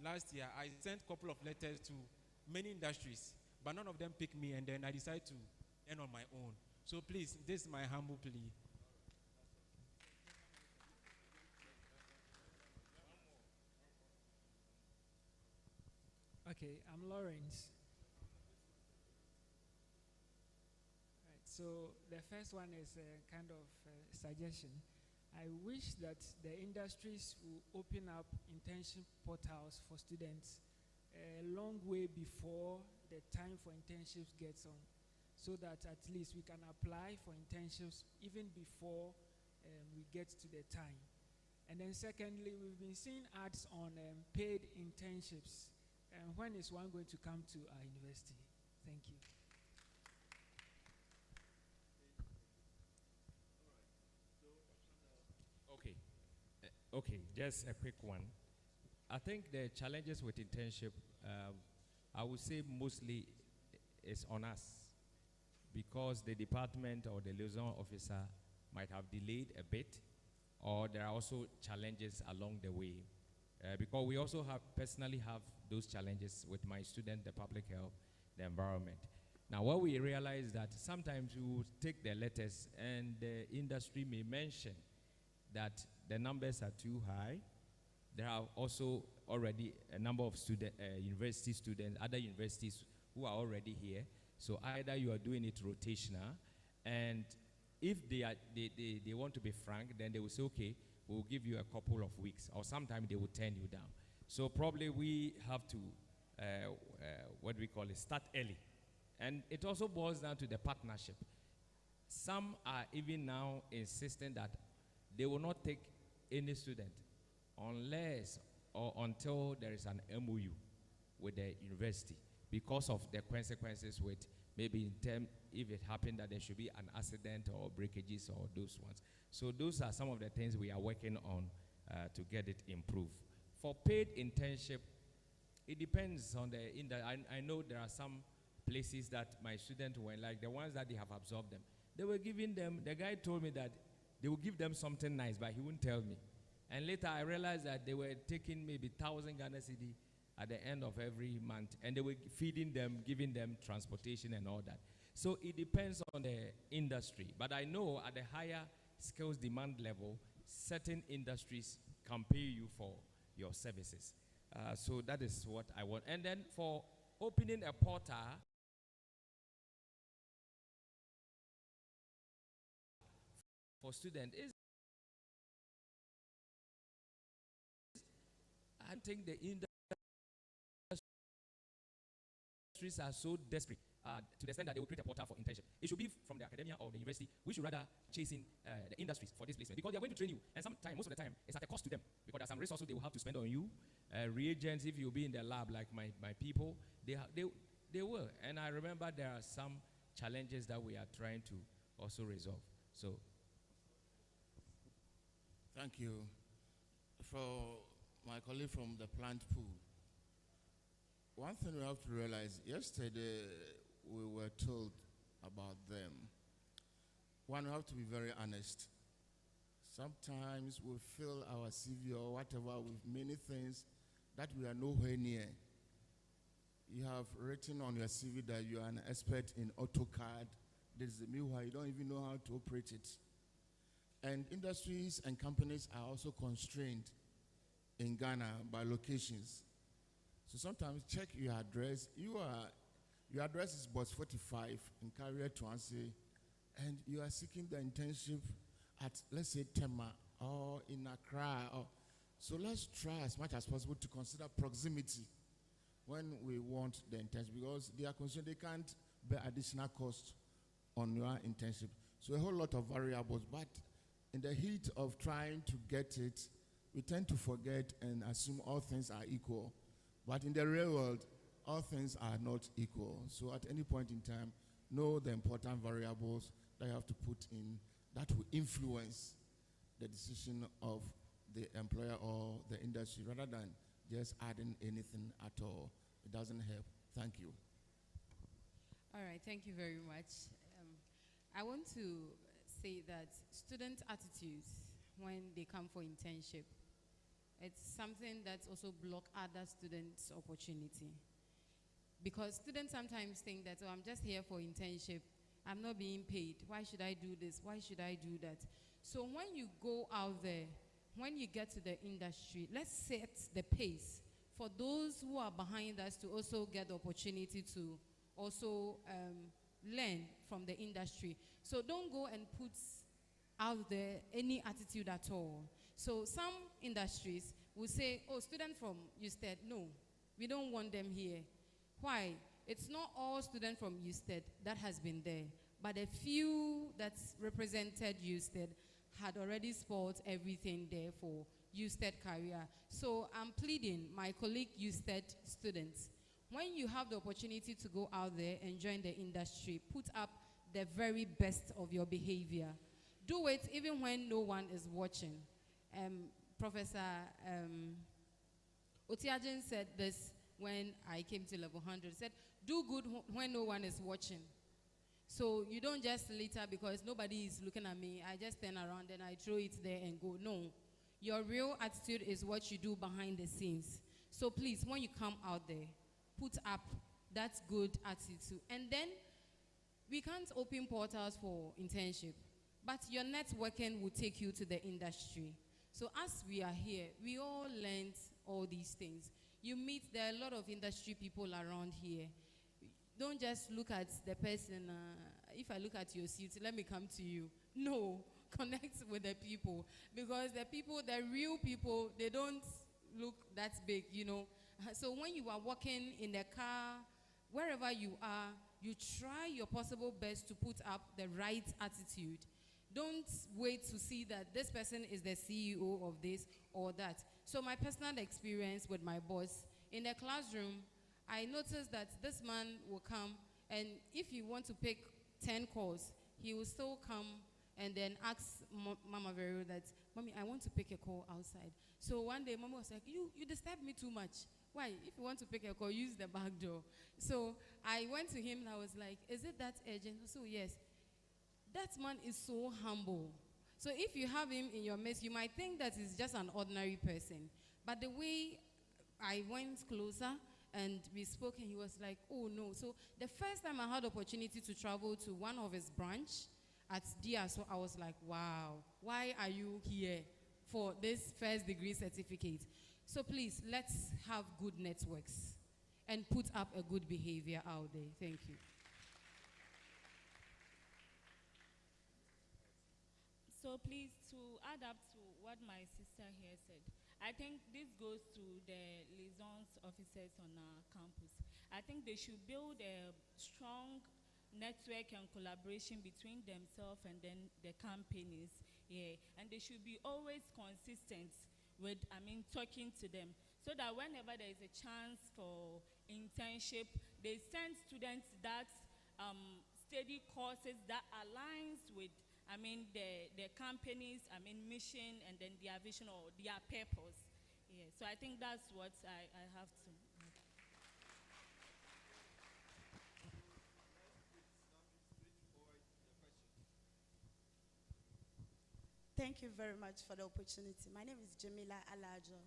last year, I sent a couple of letters to many industries, but none of them picked me, and then I decided to end on my own. So please, this is my humble plea. Okay, I'm Lawrence. Right, so the first one is a kind of suggestion. I wish that the industries will open up internship portals for students a long way before the time for internships gets on, so that at least we can apply for internships even before we get to the time. And then secondly, we've been seeing ads on paid internships. And when is one going to come to our university? Thank you. Okay. Okay, just a quick one. I think the challenges with internship, I would say mostly is on us, because the department or the liaison officer might have delayed a bit, or there are also challenges along the way. Because we also personally have those challenges with my student, the public health, the environment. Now, what we realize that sometimes we will take the letters and the industry may mention that the numbers are too high. There are also already a number of university students, other universities who are already here. So either you are doing it rotational, and if they want to be frank, then they will say, okay, we'll give you a couple of weeks, or sometimes they will turn you down. So probably we have to, what do we call it, start early. And it also boils down to the partnership. Some are even now insisting that they will not take any student unless or until there is an MOU with the university, because of the consequences with maybe in term, if it happened that there should be an accident or breakages or those ones. So those are some of the things we are working on to get it improved. For paid internship, it depends on the, I know there are some places that my students went, like the ones that they have absorbed them. They were giving them, the guy told me that they would give them something nice, but he wouldn't tell me. And later I realized that they were taking maybe 1,000 Ghana cedi at the end of every month, and they were feeding them, giving them transportation and all that. So it depends on the industry. But I know at the higher skills demand level, certain industries can pay you for your services. So that is what I want. And then for opening a portal for students is, I think the industries are so desperate to the extent that they will create a portal for internship. It should be from the academia or the university. We should rather chase in the industries for this placement, because they are going to train you, and most of the time, it's at a cost to them, because there's some resources they will have to spend on you. Reagents, if you'll be in the lab like my people, they will. And I remember there are some challenges that we are trying to also resolve. So, thank you. For my colleague from the plant pool, one thing we have to realize, yesterday we were told about them. One, we have to be very honest. Sometimes we fill our CV or whatever with many things that we are nowhere near. You have written on your CV that you are an expert in AutoCAD. Meanwhile, you don't even know how to operate it. And industries and companies are also constrained in Ghana by locations. So sometimes check your address. Your address is Boss 45 in Carrier Twansi, and you are seeking the internship at, let's say, Tema or in Accra. So let's try as much as possible to consider proximity when we want the internship, because they are concerned they can't bear additional cost on your internship. So a whole lot of variables, but in the heat of trying to get it, we tend to forget and assume all things are equal. But in the real world, all things are not equal. So at any point in time, know the important variables that you have to put in that will influence the decision of the employer or the industry, rather than just adding anything at all. It doesn't help. Thank you. All right, thank you very much. I want to say that student attitudes when they come for internship, it's something that also block other students' opportunity. Because students sometimes think that, oh, I'm just here for internship, I'm not being paid. Why should I do this? Why should I do that? So when you go out there, when you get to the industry, let's set the pace for those who are behind us to also get the opportunity to also learn from the industry. So don't go and put out there any attitude at all. So some industries will say, oh, students from Usted, no, we don't want them here. Why? It's not all students from Usted that has been there, but a few that represented Usted had already spoiled everything there for Usted career. So I'm pleading my colleague Usted students, when you have the opportunity to go out there and join the industry, put up the very best of your behavior. Do it even when no one is watching. Professor Otiajen said this when I came to level 100. Said, do good when no one is watching. So you don't just litter because nobody is looking at me. I just turn around and I throw it there and go. No. Your real attitude is what you do behind the scenes. So please, when you come out there, put up that good attitude. And then we can't open portals for internship, but your networking will take you to the industry. So as we are here, we all learned all these things. You meet, there are a lot of industry people around here. Don't just look at the person, if I look at your suit, let me come to you. No, connect with the people. Because the people, the real people, they don't look that big, you know. So when you are walking in the car, wherever you are, you try your possible best to put up the right attitude. Don't wait to see that this person is the CEO of this or that. So my personal experience with my boss, in the classroom, I noticed that this man will come, and if you want to pick 10 calls, he will still come and then ask Mama Vero that, Mommy, I want to pick a call outside. So one day, Mama was like, you disturb me too much. Why? If you want to pick a call, use the back door. So I went to him and I was like, is it that urgent? So yes. That man is so humble. So if you have him in your midst, you might think that he's just an ordinary person. But the way I went closer and we spoke, and he was like, oh no. So the first time I had opportunity to travel to one of his branch at DR, so I was like, wow, why are you here for this first degree certificate? So please, let's have good networks and put up a good behavior out there. Thank you. So So please, to add up to what my sister here said, I think this goes to the liaisons officers on our campus. I think they should build a strong network and collaboration between themselves and then the companies. Yeah, and they should be always consistent with, talking to them, so that whenever there is a chance for internship, they send students that study courses that aligns with, the company's, mission, and then their vision or their purpose. Yeah, so I think that's what I have to. Thank you very much for the opportunity. My name is Jamila Alajo,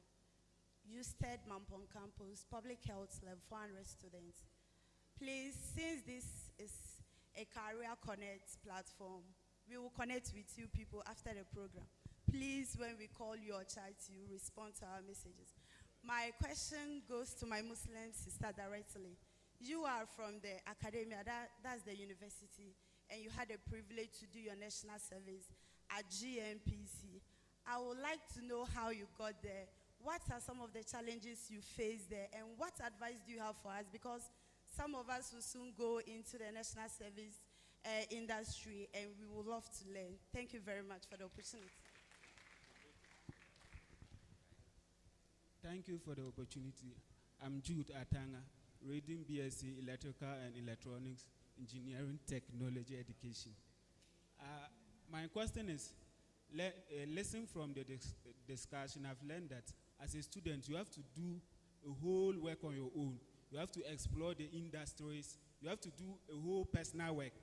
Usted Mampong Campus, Public Health Level 400 students. Please, since this is a Career Connect platform, we will connect with you people after the program. Please, when we call you or chat you, respond to our messages. My question goes to my Muslim sister directly. You are from the academia, that's the university, and you had the privilege to do your national service at GMPC. I would like to know how you got there. What are some of the challenges you faced there, and what advice do you have for us? Because some of us will soon go into the national service industry, and we would love to learn. Thank you very much for the opportunity. Thank you for the opportunity. I'm Jude Atanga, reading BSc Electrical and Electronics Engineering Technology Education. My question is, listen from the discussion, I've learned that as a student, you have to do a whole work on your own. You have to explore the industries. You have to do a whole personal work.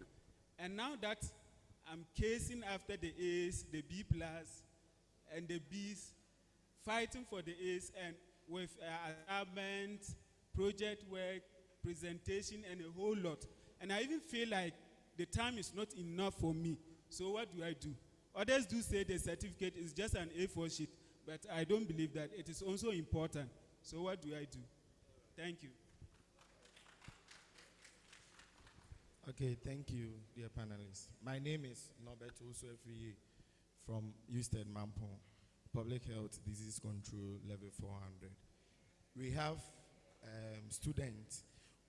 And now that I'm casing after the A's, the B+, and the B's, fighting for the A's, and with assignment, project work, presentation, and a whole lot. And I even feel like the time is not enough for me. So what do I do? Others do say the certificate is just an A4 sheet, but I don't believe that. It is also important. So what do I do? Thank you. Okay, thank you, dear panelists. My name is Norbert Osuefriye from Usted Mampong, Public Health Disease Control Level 400. We have students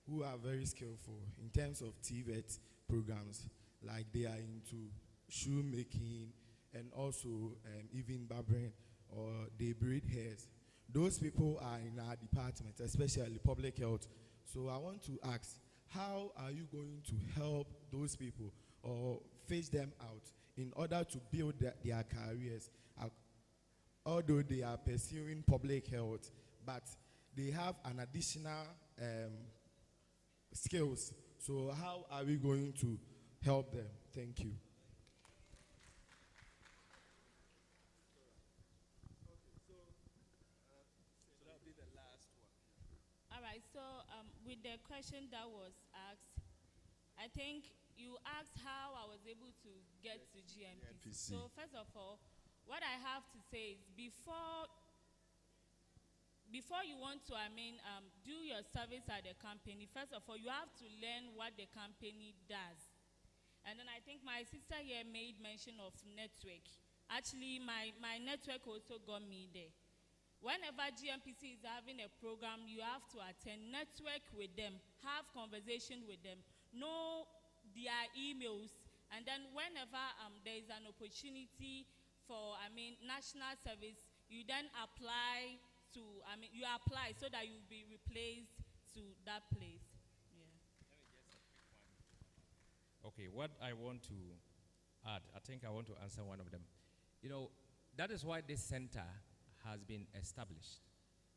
who are very skillful in terms of TVET programs, like they are into shoemaking and also even barbering, or they braid hairs. Those people are in our department, especially public health. So I want to ask, how are you going to help those people or phase them out in order to build their careers? Although they are pursuing public health, but they have an additional skills. So how are we going to help them? Thank you. All right, so with the question that was asked, I think you asked how I was able to get to GMPC. So first of all, what I have to say is before you want to, do your service at the company, first of all, you have to learn what the company does. And then I think my sister here made mention of network. Actually, my network also got me there. Whenever GMPC is having a program, you have to attend, network with them, have conversation with them, know their emails, and then whenever there is an opportunity for, national service, you then apply to, you apply so that you'll be replaced to that place. Yeah. Okay, what I want to add, I think I want to answer one of them. You know, that is why this center has been established.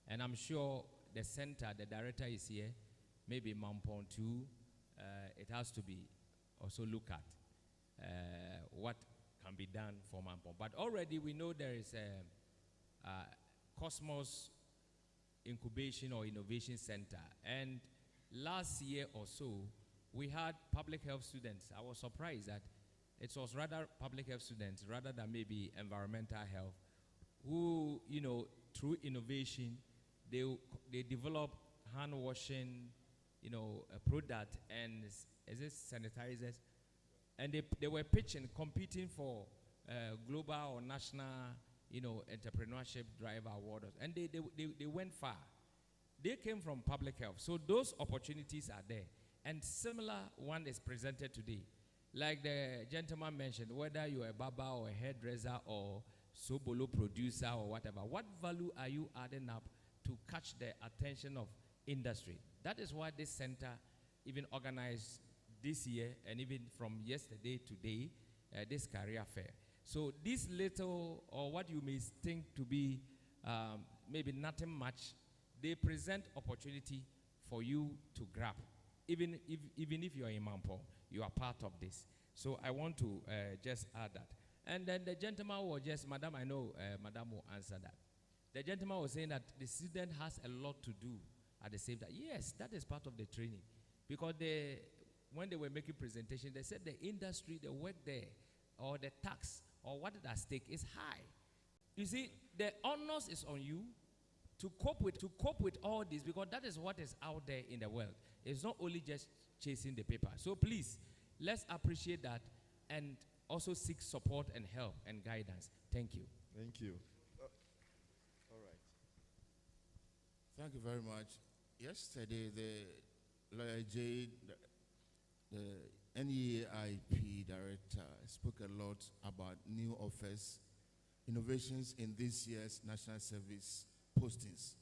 And I'm sure the center, the director is here, maybe Mampong too, it has to be also look at what can be done for Mampong. But already we know there is a Cosmos Incubation or Innovation Center. And last year or so, we had public health students. I was surprised that it was rather public health students rather than maybe environmental health who, you know, through innovation, they develop hand washing, you know, a product and is it sanitizers? And they were pitching, competing for global or national, entrepreneurship drive award, and they went far. They came from public health, so those opportunities are there. And similar one is presented today. Like the gentleman mentioned, whether you're a barber or a hairdresser or sobolo producer or whatever, what value are you adding up to catch the attention of industry? That is why this center even organized this year and even from yesterday to today, this career fair. So this little, or what you may think to be maybe nothing much, they present opportunity for you to grab. Even if you're in Mampo, you are part of this. So I want to just add that. And then the gentleman was just, Madam, I know Madam will answer that. The gentleman was saying that the student has a lot to do at the same time. Yes, that is part of the training. Because when they were making presentation, they said the industry, the work there, or the tax, or what is at stake is high. You see, the onus is on you to cope with all this, because that is what is out there in the world. It's not only just chasing the paper. So please, let's appreciate that and also seek support and help and guidance. Thank you. Thank you. All right. Thank you very much. Yesterday, the lawyer Jade, the NEIP director, spoke a lot about new offers, innovations in this year's national service postings,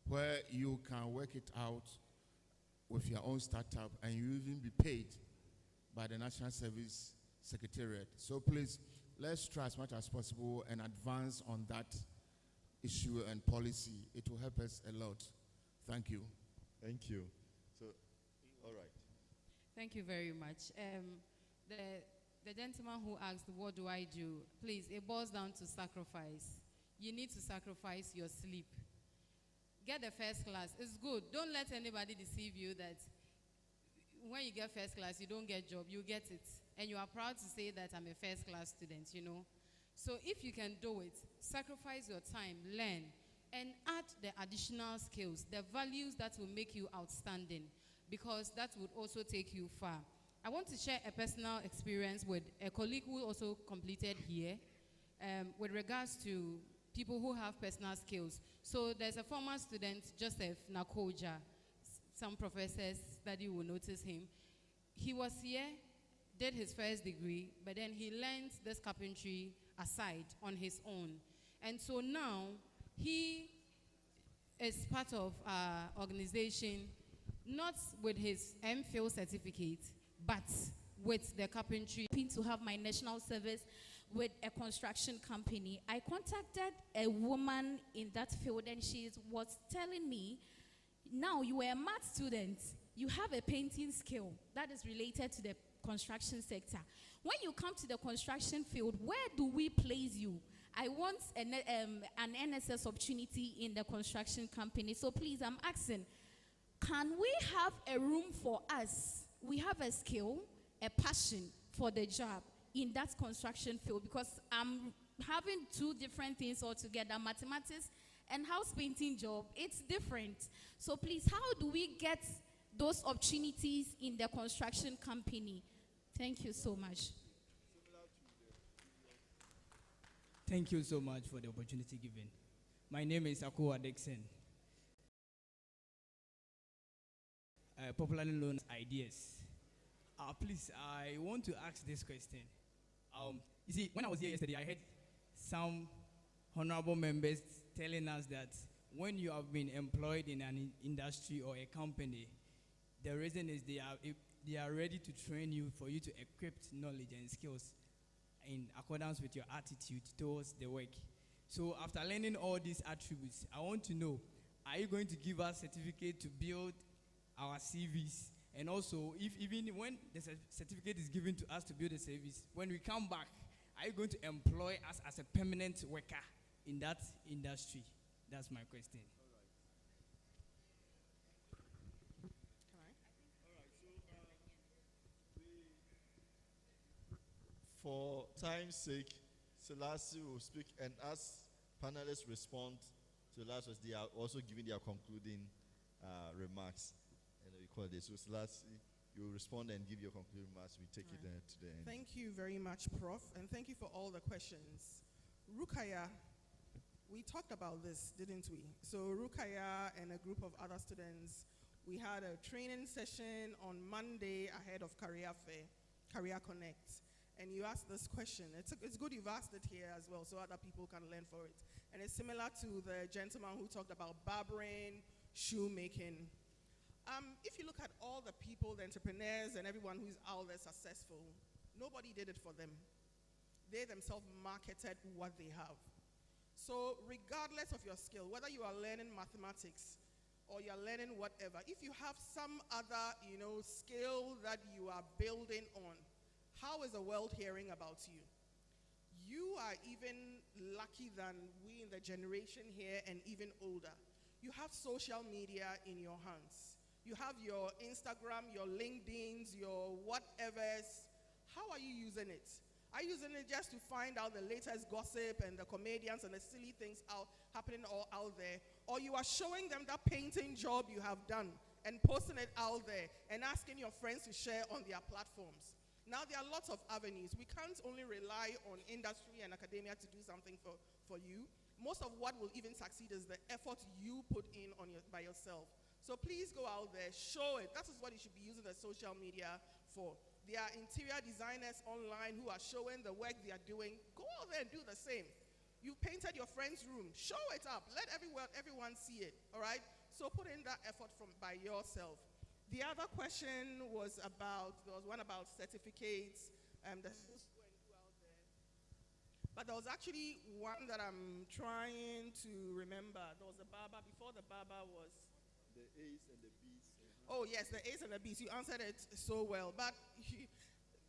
where you can work it out with your own startup and you even be paid by the National Service Secretariat. So please, let's try as much as possible and advance on that issue and policy. It will help us a lot. Thank you. Thank you. So, all right. Thank you very much. The gentleman who asked, what do I do? Please, it boils down to sacrifice. You need to sacrifice your sleep. Get the first class. It's good. Don't let anybody deceive you that when you get first class, you don't get job. You get it. And you are proud to say that I'm a first class student, So if you can do it, sacrifice your time, learn, and add the additional skills, the values that will make you outstanding, because that would also take you far. I want to share a personal experience with a colleague who also completed here with regards to people who have personal skills. So there's a former student, Joseph Nakoja. Some professors study will notice him. He was here, did his first degree, but then he learned this carpentry aside on his own. And so now he is part of our organization, not with his MPhil certificate, but with the carpentry. To have my national service with a construction company, I contacted a woman in that field, and she was telling me, now you are a math student, you have a painting skill that is related to the construction sector. When you come to the construction field, where do we place you? I want an NSS opportunity in the construction company. So please, I'm asking, can we have a room for us? We have a skill, a passion for the job in that construction field, because I'm having two different things altogether, mathematics and house painting job. It's different. So please, how do we get those opportunities in the construction company? Thank you so much. Thank you so much for the opportunity given. My name is Akua Dixon. Popularly known as Ideas. Please, I want to ask this question. You see, when I was here yesterday, I heard some honorable members telling us that when you have been employed in an industry or a company, the reason is they are ready to train you for you to equip knowledge and skills in accordance with your attitude towards the work. So after learning all these attributes, I want to know, are you going to give us certificate to build our CVs? And also, if even when the certificate is given to us to build a service, when we come back, are you going to employ us as a permanent worker in that industry? That's my question. For time's sake, Selassie will speak, and as panelists respond to the last words, they are also giving their concluding remarks. And we call this. So Selassie, you respond and give your concluding remarks. We take it to the end. Thank you very much, Prof, and thank you for all the questions. Rukaya, we talked about this, didn't we? So Rukaya and a group of other students, we had a training session on Monday ahead of Career Fair, Career Connect. And you asked this question. It's good you've asked it here as well so other people can learn for it. And it's similar to the gentleman who talked about barbering, shoemaking. If you look at all the people, the entrepreneurs and everyone who's out there successful, nobody did it for them. They themselves marketed what they have. So regardless of your skill, whether you are learning mathematics or you're learning whatever, if you have some other, skill that you are building on, how is the world hearing about you? You are even lucky than we in the generation here and even older. You have social media in your hands. You have your Instagram, your LinkedIns, your whatevers. How are you using it? Are you using it just to find out the latest gossip and the comedians and the silly things happening all out there? Or you are showing them that painting job you have done and posting it out there and asking your friends to share on their platforms? Now, there are lots of avenues. We can't only rely on industry and academia to do something for you. Most of what will even succeed is the effort you put in by yourself. So please go out there, show it. That is what you should be using the social media for. There are interior designers online who are showing the work they are doing. Go out there and do the same. You painted your friend's room. Show it up. Let everyone see it, all right? So put in that effort by yourself. The other question was there was one about certificates. But there was actually one that I'm trying to remember. There was a barber. Before the barber was the A's and the B's. Oh yes, the A's and the B's. You answered it so well. But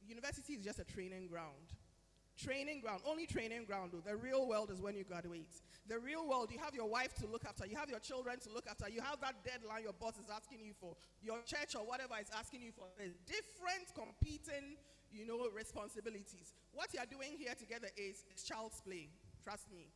university is just a training ground. Training ground, only training ground. Though. The real world is when you graduate. The real world, you have your wife to look after. You have your children to look after. You have that deadline your boss is asking you for. Your church or whatever is asking you for. There's different competing, responsibilities. What you are doing here together is child's play. Trust me.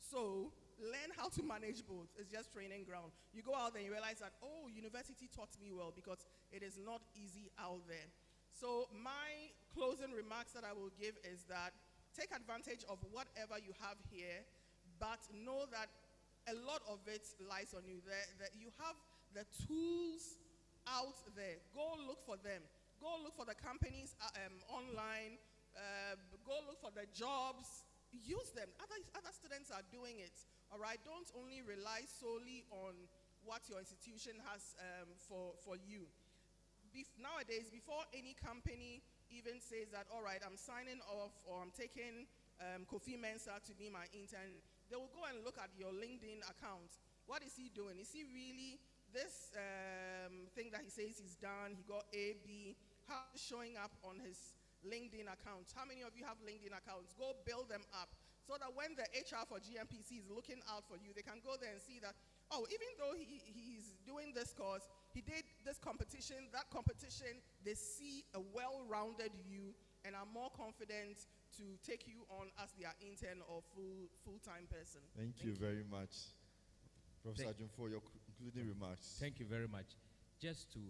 So learn how to manage both. It's just training ground. You go out there and you realize that, university taught me well because it is not easy out there. So my closing remarks that I will give is that take advantage of whatever you have here, but know that a lot of it lies on you. That you have the tools out there. Go look for them. Go look for the companies online. Go look for the jobs. Use them. Other students are doing it. All right, don't only rely solely on what your institution has for you. Nowadays, before any company even says that, all right, I'm signing off or I'm taking Kofi Mensah to be my intern, they will go and look at your LinkedIn account. What is he doing? Is he really this thing that he says he's done? He got A, B. How is showing up on his LinkedIn account? How many of you have LinkedIn accounts? Go build them up. So that when the HR for GMPC is looking out for you, they can go there and see that, even though he's doing this course, he did this competition, that competition, they see a well-rounded you and are more confident to take you on as their intern or full-time person. Thank you very much, Professor Ajun, for your concluding remarks. Thank you very much. Just to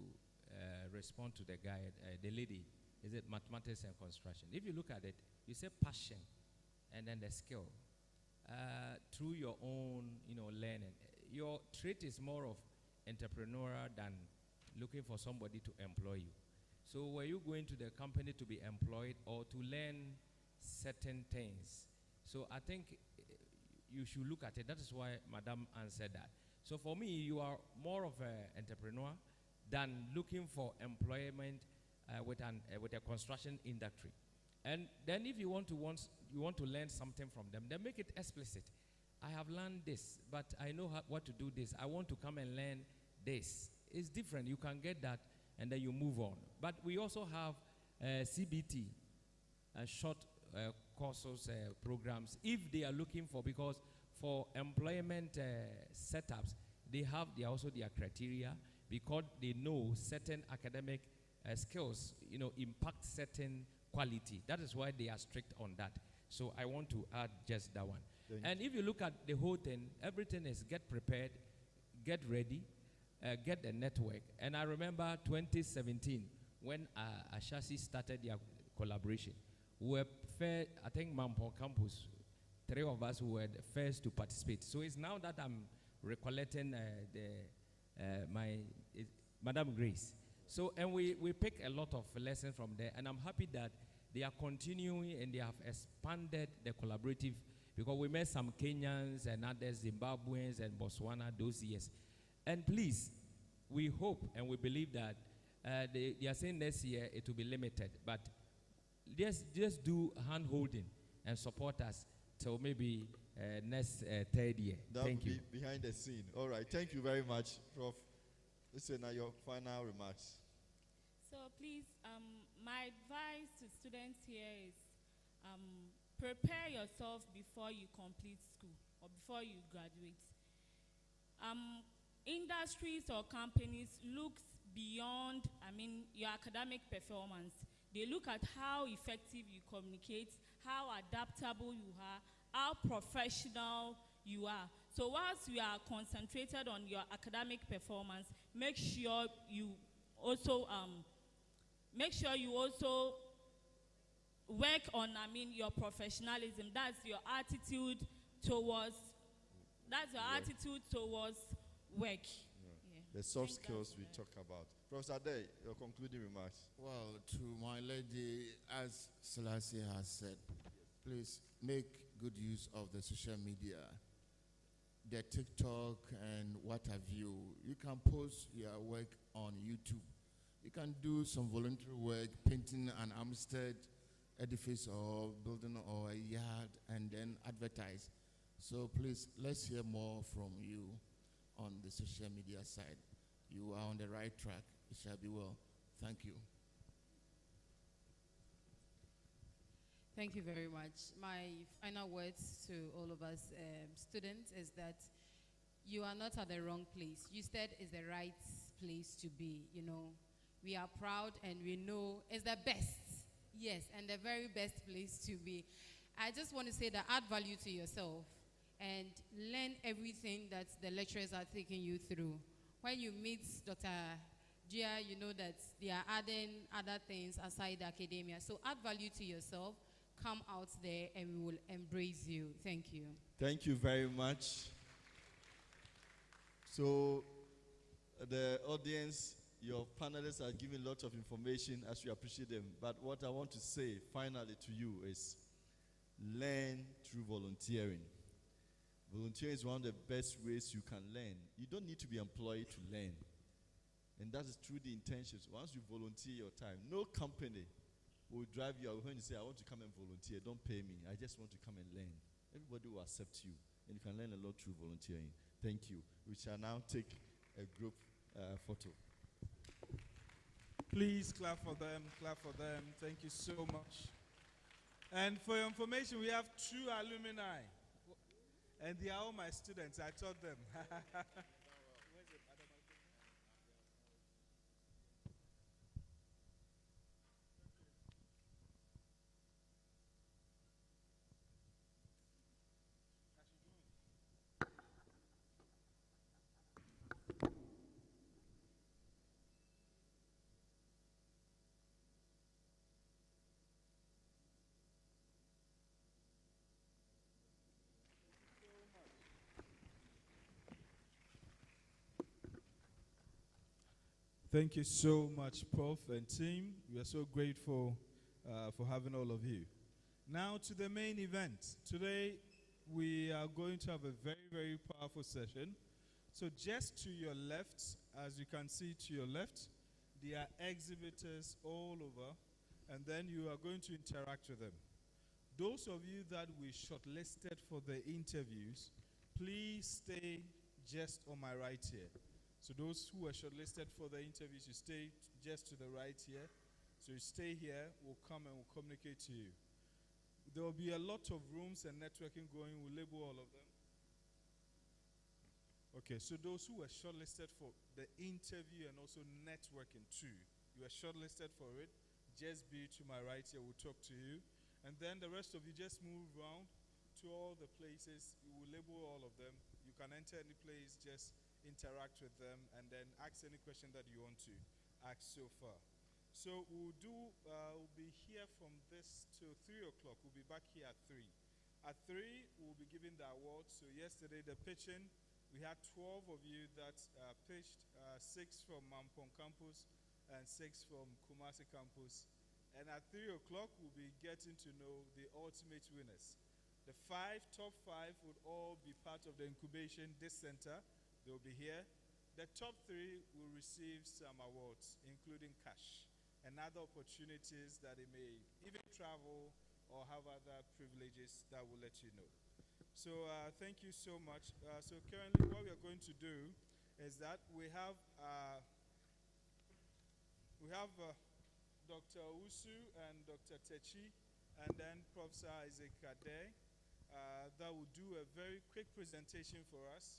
respond to the guy, the lady, is it mathematics and construction? If you look at it, you say passion. And then the skill, through your own, learning. Your trait is more of entrepreneurial than looking for somebody to employ you. So were you going to the company to be employed or to learn certain things? So I think you should look at it. That is why Madam answered that. So for me, you are more of an entrepreneur than looking for employment with a construction industry. And then if you want to learn something from them, then make it explicit. I have learned this, but I know what to do this. I want to come and learn this. It's different. You can get that, and then you move on. But we also have CBT, short courses, programs, if they are looking for, because for employment setups, they have also their criteria, because they know certain academic skills, impact certain quality. That is why they are strict on that. So I want to add just that one. And if you look at the whole thing, everything is get prepared, get ready, get the network. And I remember 2017 when Ashasi started their collaboration, we were I think Mampo Campus, 3 of us were the first to participate. So it's now that I'm recollecting Madam Grace. So, and we pick a lot of lessons from there, and I'm happy that they are continuing and they have expanded the collaborative, because we met some Kenyans and others, Zimbabweans and Botswana those years. And please, we hope and we believe that they are saying next year it will be limited, but just do hand holding and support us till maybe next 3rd year. Thank you. Behind the scene. All right. Thank you very much, Prof. Listen, now your final remarks. So please, my advice to students here is prepare yourself before you complete school or before you graduate. Industries or companies look beyond, your academic performance. They look at how effective you communicate, how adaptable you are, how professional you are. So whilst you are concentrated on your academic performance, make sure you also work on your professionalism. That's your attitude towards work. Yeah. The soft skills we talk about. Professor Day, your concluding remarks. Well, to my lady, as Selassie has said, please make good use of the social media, the TikTok and what have you. You can post your work on YouTube. You can do some voluntary work, painting an Usted edifice or building or a yard, and then advertise. So please, let's hear more from you on the social media side. You are on the right track. It shall be well. Thank you. Thank you very much. My final words to all of us students is that you are not at the wrong place. Usted is the right place to be. We are proud and we know it's the best. Yes, and the very best place to be. I just want to say that add value to yourself and learn everything that the lecturers are taking you through. When you meet Dr. Gia, you know that they are adding other things aside academia. So add value to yourself, come out there, and we will embrace you. Thank you. Thank you very much. So the audience, your panelists are giving lots of information as we appreciate them. But what I want to say finally to you is learn through volunteering. Volunteering is one of the best ways you can learn. You don't need to be employed to learn. And that is through the intentions. Once you volunteer your time, no company will drive you out when you say, I want to come and volunteer. Don't pay me. I just want to come and learn. Everybody will accept you. And you can learn a lot through volunteering. Thank you. We shall now take a group photo. Please clap for them, clap for them. Thank you so much. And for your information, we have 2 alumni. And they are all my students. I taught them. Thank you so much, Prof. and team. We are so grateful for having all of you. Now to the main event. Today, we are going to have a very, very powerful session. So just to your left, as you can see to your left, there are exhibitors all over, and then you are going to interact with them. Those of you that we shortlisted for the interviews, please stay just on my right here. So those who are shortlisted for the interviews, you stay just to the right here. So you stay here, we'll come and we'll communicate to you. There will be a lot of rooms and networking going. We'll label all of them. Okay, so those who were shortlisted for the interview and also networking too, you are shortlisted for it. Just be to my right here, we'll talk to you. And then the rest of you just move around to all the places. We will label all of them. You can enter any place, just interact with them, and then ask any question that you want to ask so far. So we'll be here from this till 3 o'clock. We'll be back here at 3. At 3, we'll be giving the awards. So yesterday, the pitching, we had 12 of you that pitched, 6 from Mampong campus and 6 from Kumasi campus. And at 3 o'clock, we'll be getting to know the ultimate winners. The top 5 would all be part of the incubation this center. They'll be here. The top 3 will receive some awards, including cash and other opportunities that they may even travel or have other privileges that will let you know. So thank you so much. So currently what we are going to do is that we have Dr. Usu and Dr. Techi and then Professor Isaac Kade that will do a very quick presentation for us.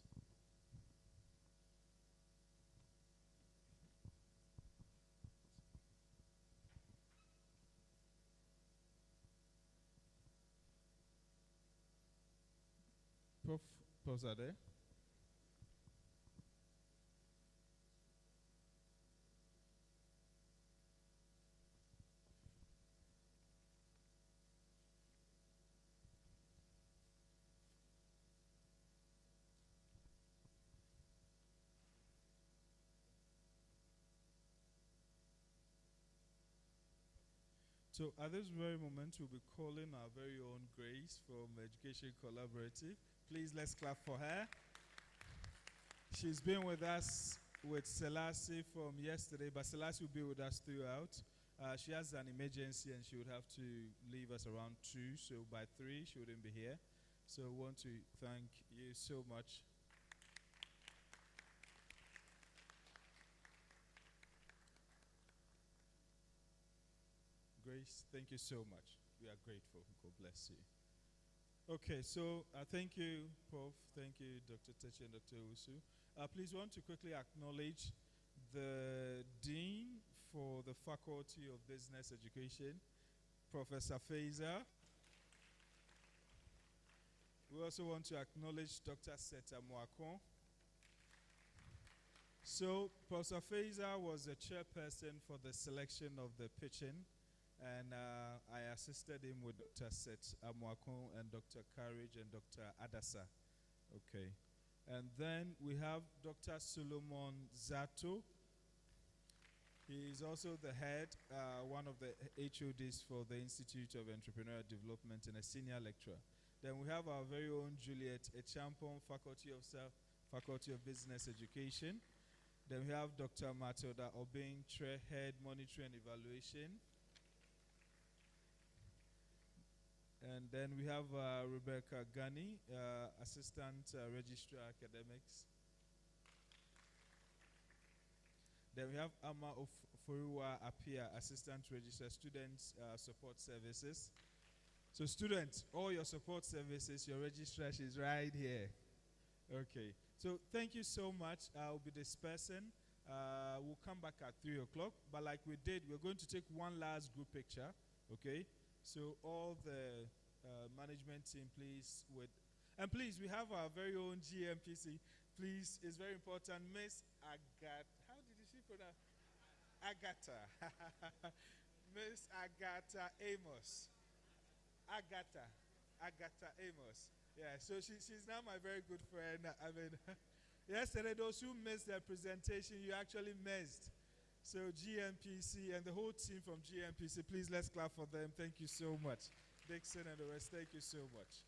Professor there. So at this very moment, we'll be calling our very own Grace from Education Collaborative. Please, let's clap for her. She's been with us with Selassie from yesterday, but Selassie will be with us throughout. She has an emergency and she would have to leave us around 2, so by 3 she wouldn't be here. So I want to thank you so much. Grace, thank you so much. We are grateful. God bless you. Okay, so thank you, Prof. Thank you, Dr. Techi and Dr. Usu. Please want to quickly acknowledge the Dean for the Faculty of Business Education, Professor Faiza. We also want to acknowledge Dr. Seta Mwakon. So, Professor Faiza was the chairperson for the selection of the pitching, and I assisted him with Dr. Set Amwakon and Dr. Courage and Dr. Adasa. Okay. And then we have Dr. Solomon Zato. He is also the head, one of the HODs for the Institute of Entrepreneurial Development and a senior lecturer. Then we have our very own Juliet Echampong, Faculty of Business Education. Then we have Dr. Matilda Obeng, Head Monitoring and Evaluation. And then we have Rebecca Gani, Assistant Registrar Academics. Then we have Ama Oforiwa Apia, Assistant Registrar Students Support Services. So students, all your support services, your registrar is right here. Okay, so thank you so much. I'll be dispersing. We'll come back at 3 o'clock, but like we did, we're going to take one last group picture, okay? So all the management team, please, and please, we have our very own GMPC. Please, it's very important, Miss Agatha. How did she pronounce? Agatha. Miss Agatha Amos. Agatha Amos. Yeah, so she's now my very good friend. I mean, yesterday, those who missed their presentation, you actually missed. So GMPC and the whole team from GMPC, please let's clap for them. Thank you so much. Dixon and the rest, thank you so much.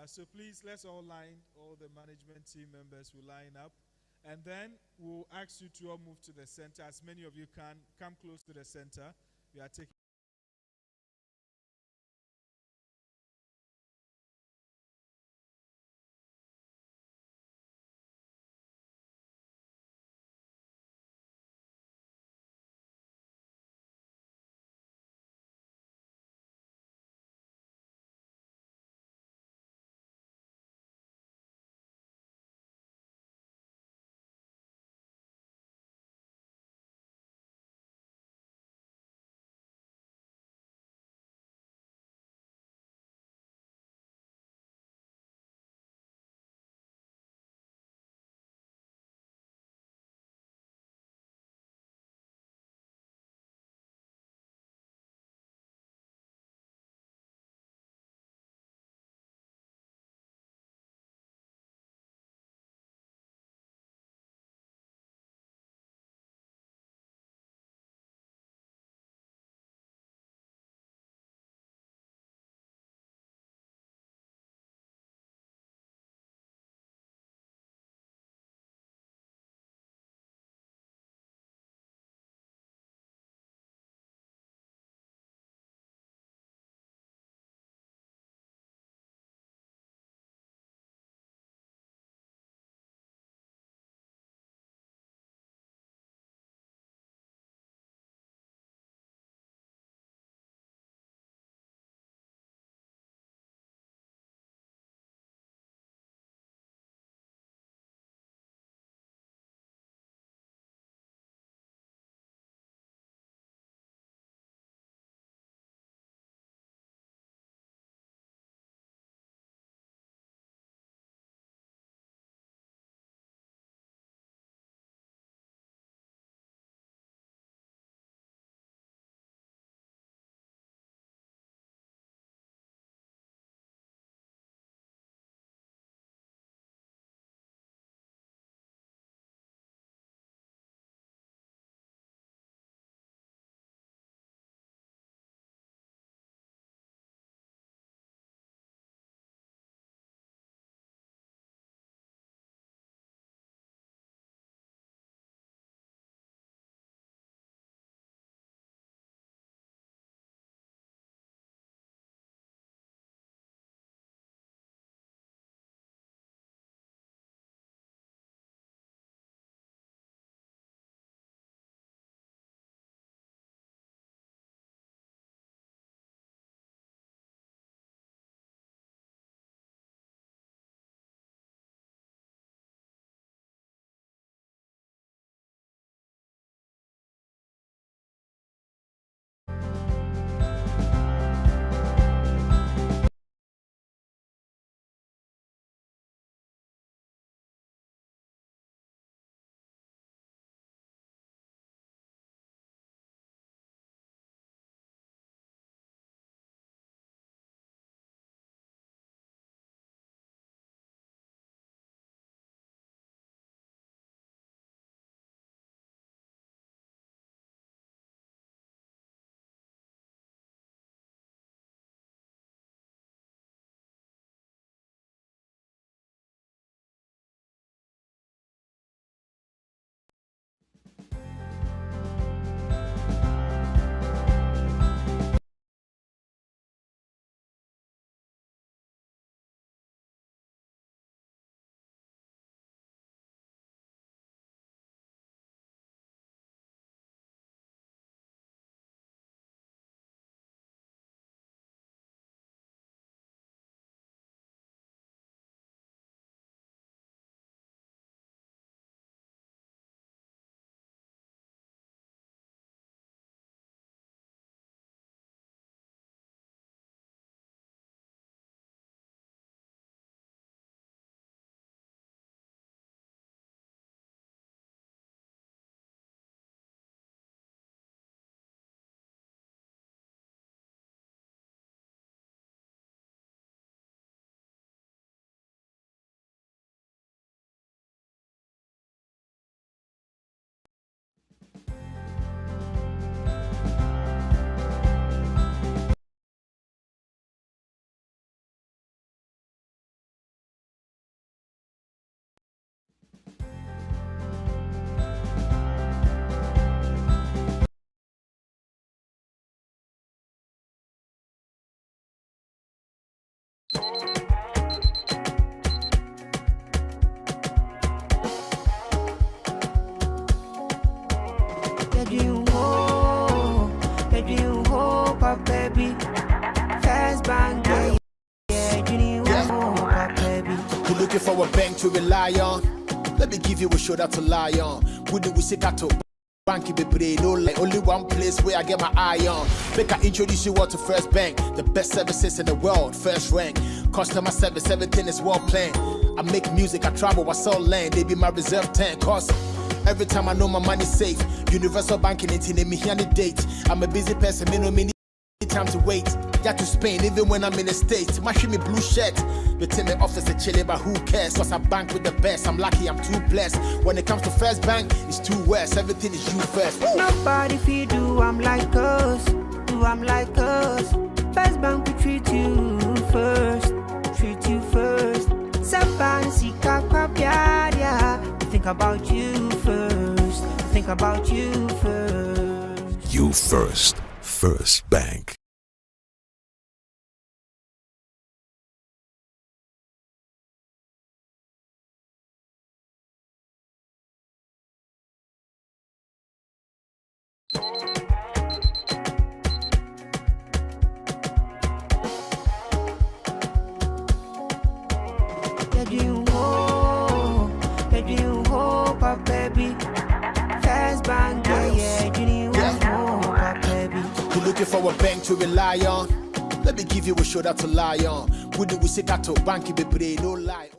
So please, let's all the management team members will line up. And then we'll ask you to all move to the center. As many of you can, come close to the center. We are taking baby. First bank, yeah, you need one, baby. You're looking for a bank to rely on. Let me give you a shoulder to lie on. Would we see to bank be no like only one place where I get my eye on. Make I introduce you all to First Bank, the best services in the world, first rank. Customer service, everything is well planned. I make music, I travel, I sell land. They be my reserve tank. Cause every time I know my money's safe. Universal banking, it's in me on the date. I'm a busy person, me no me need time to wait. Got to Spain, even when I'm in the States. My shimmy blue shirt. They tell me office is chilling, but who cares? Cause I bank with the best. I'm lucky, I'm too blessed. When it comes to First Bank, it's too west. Everything is you first. Nobody feed do I'm like us. Do I'm like us. First Bank we treat you first. Treat you first. Somebody see think about you first. Think about you first. You first. First Bank. Baby, First Bank, yeah, you need one, baby. You're looking for a bank to rely on. Let me give you a shoulder to lie on. Would we see to bank be no lie.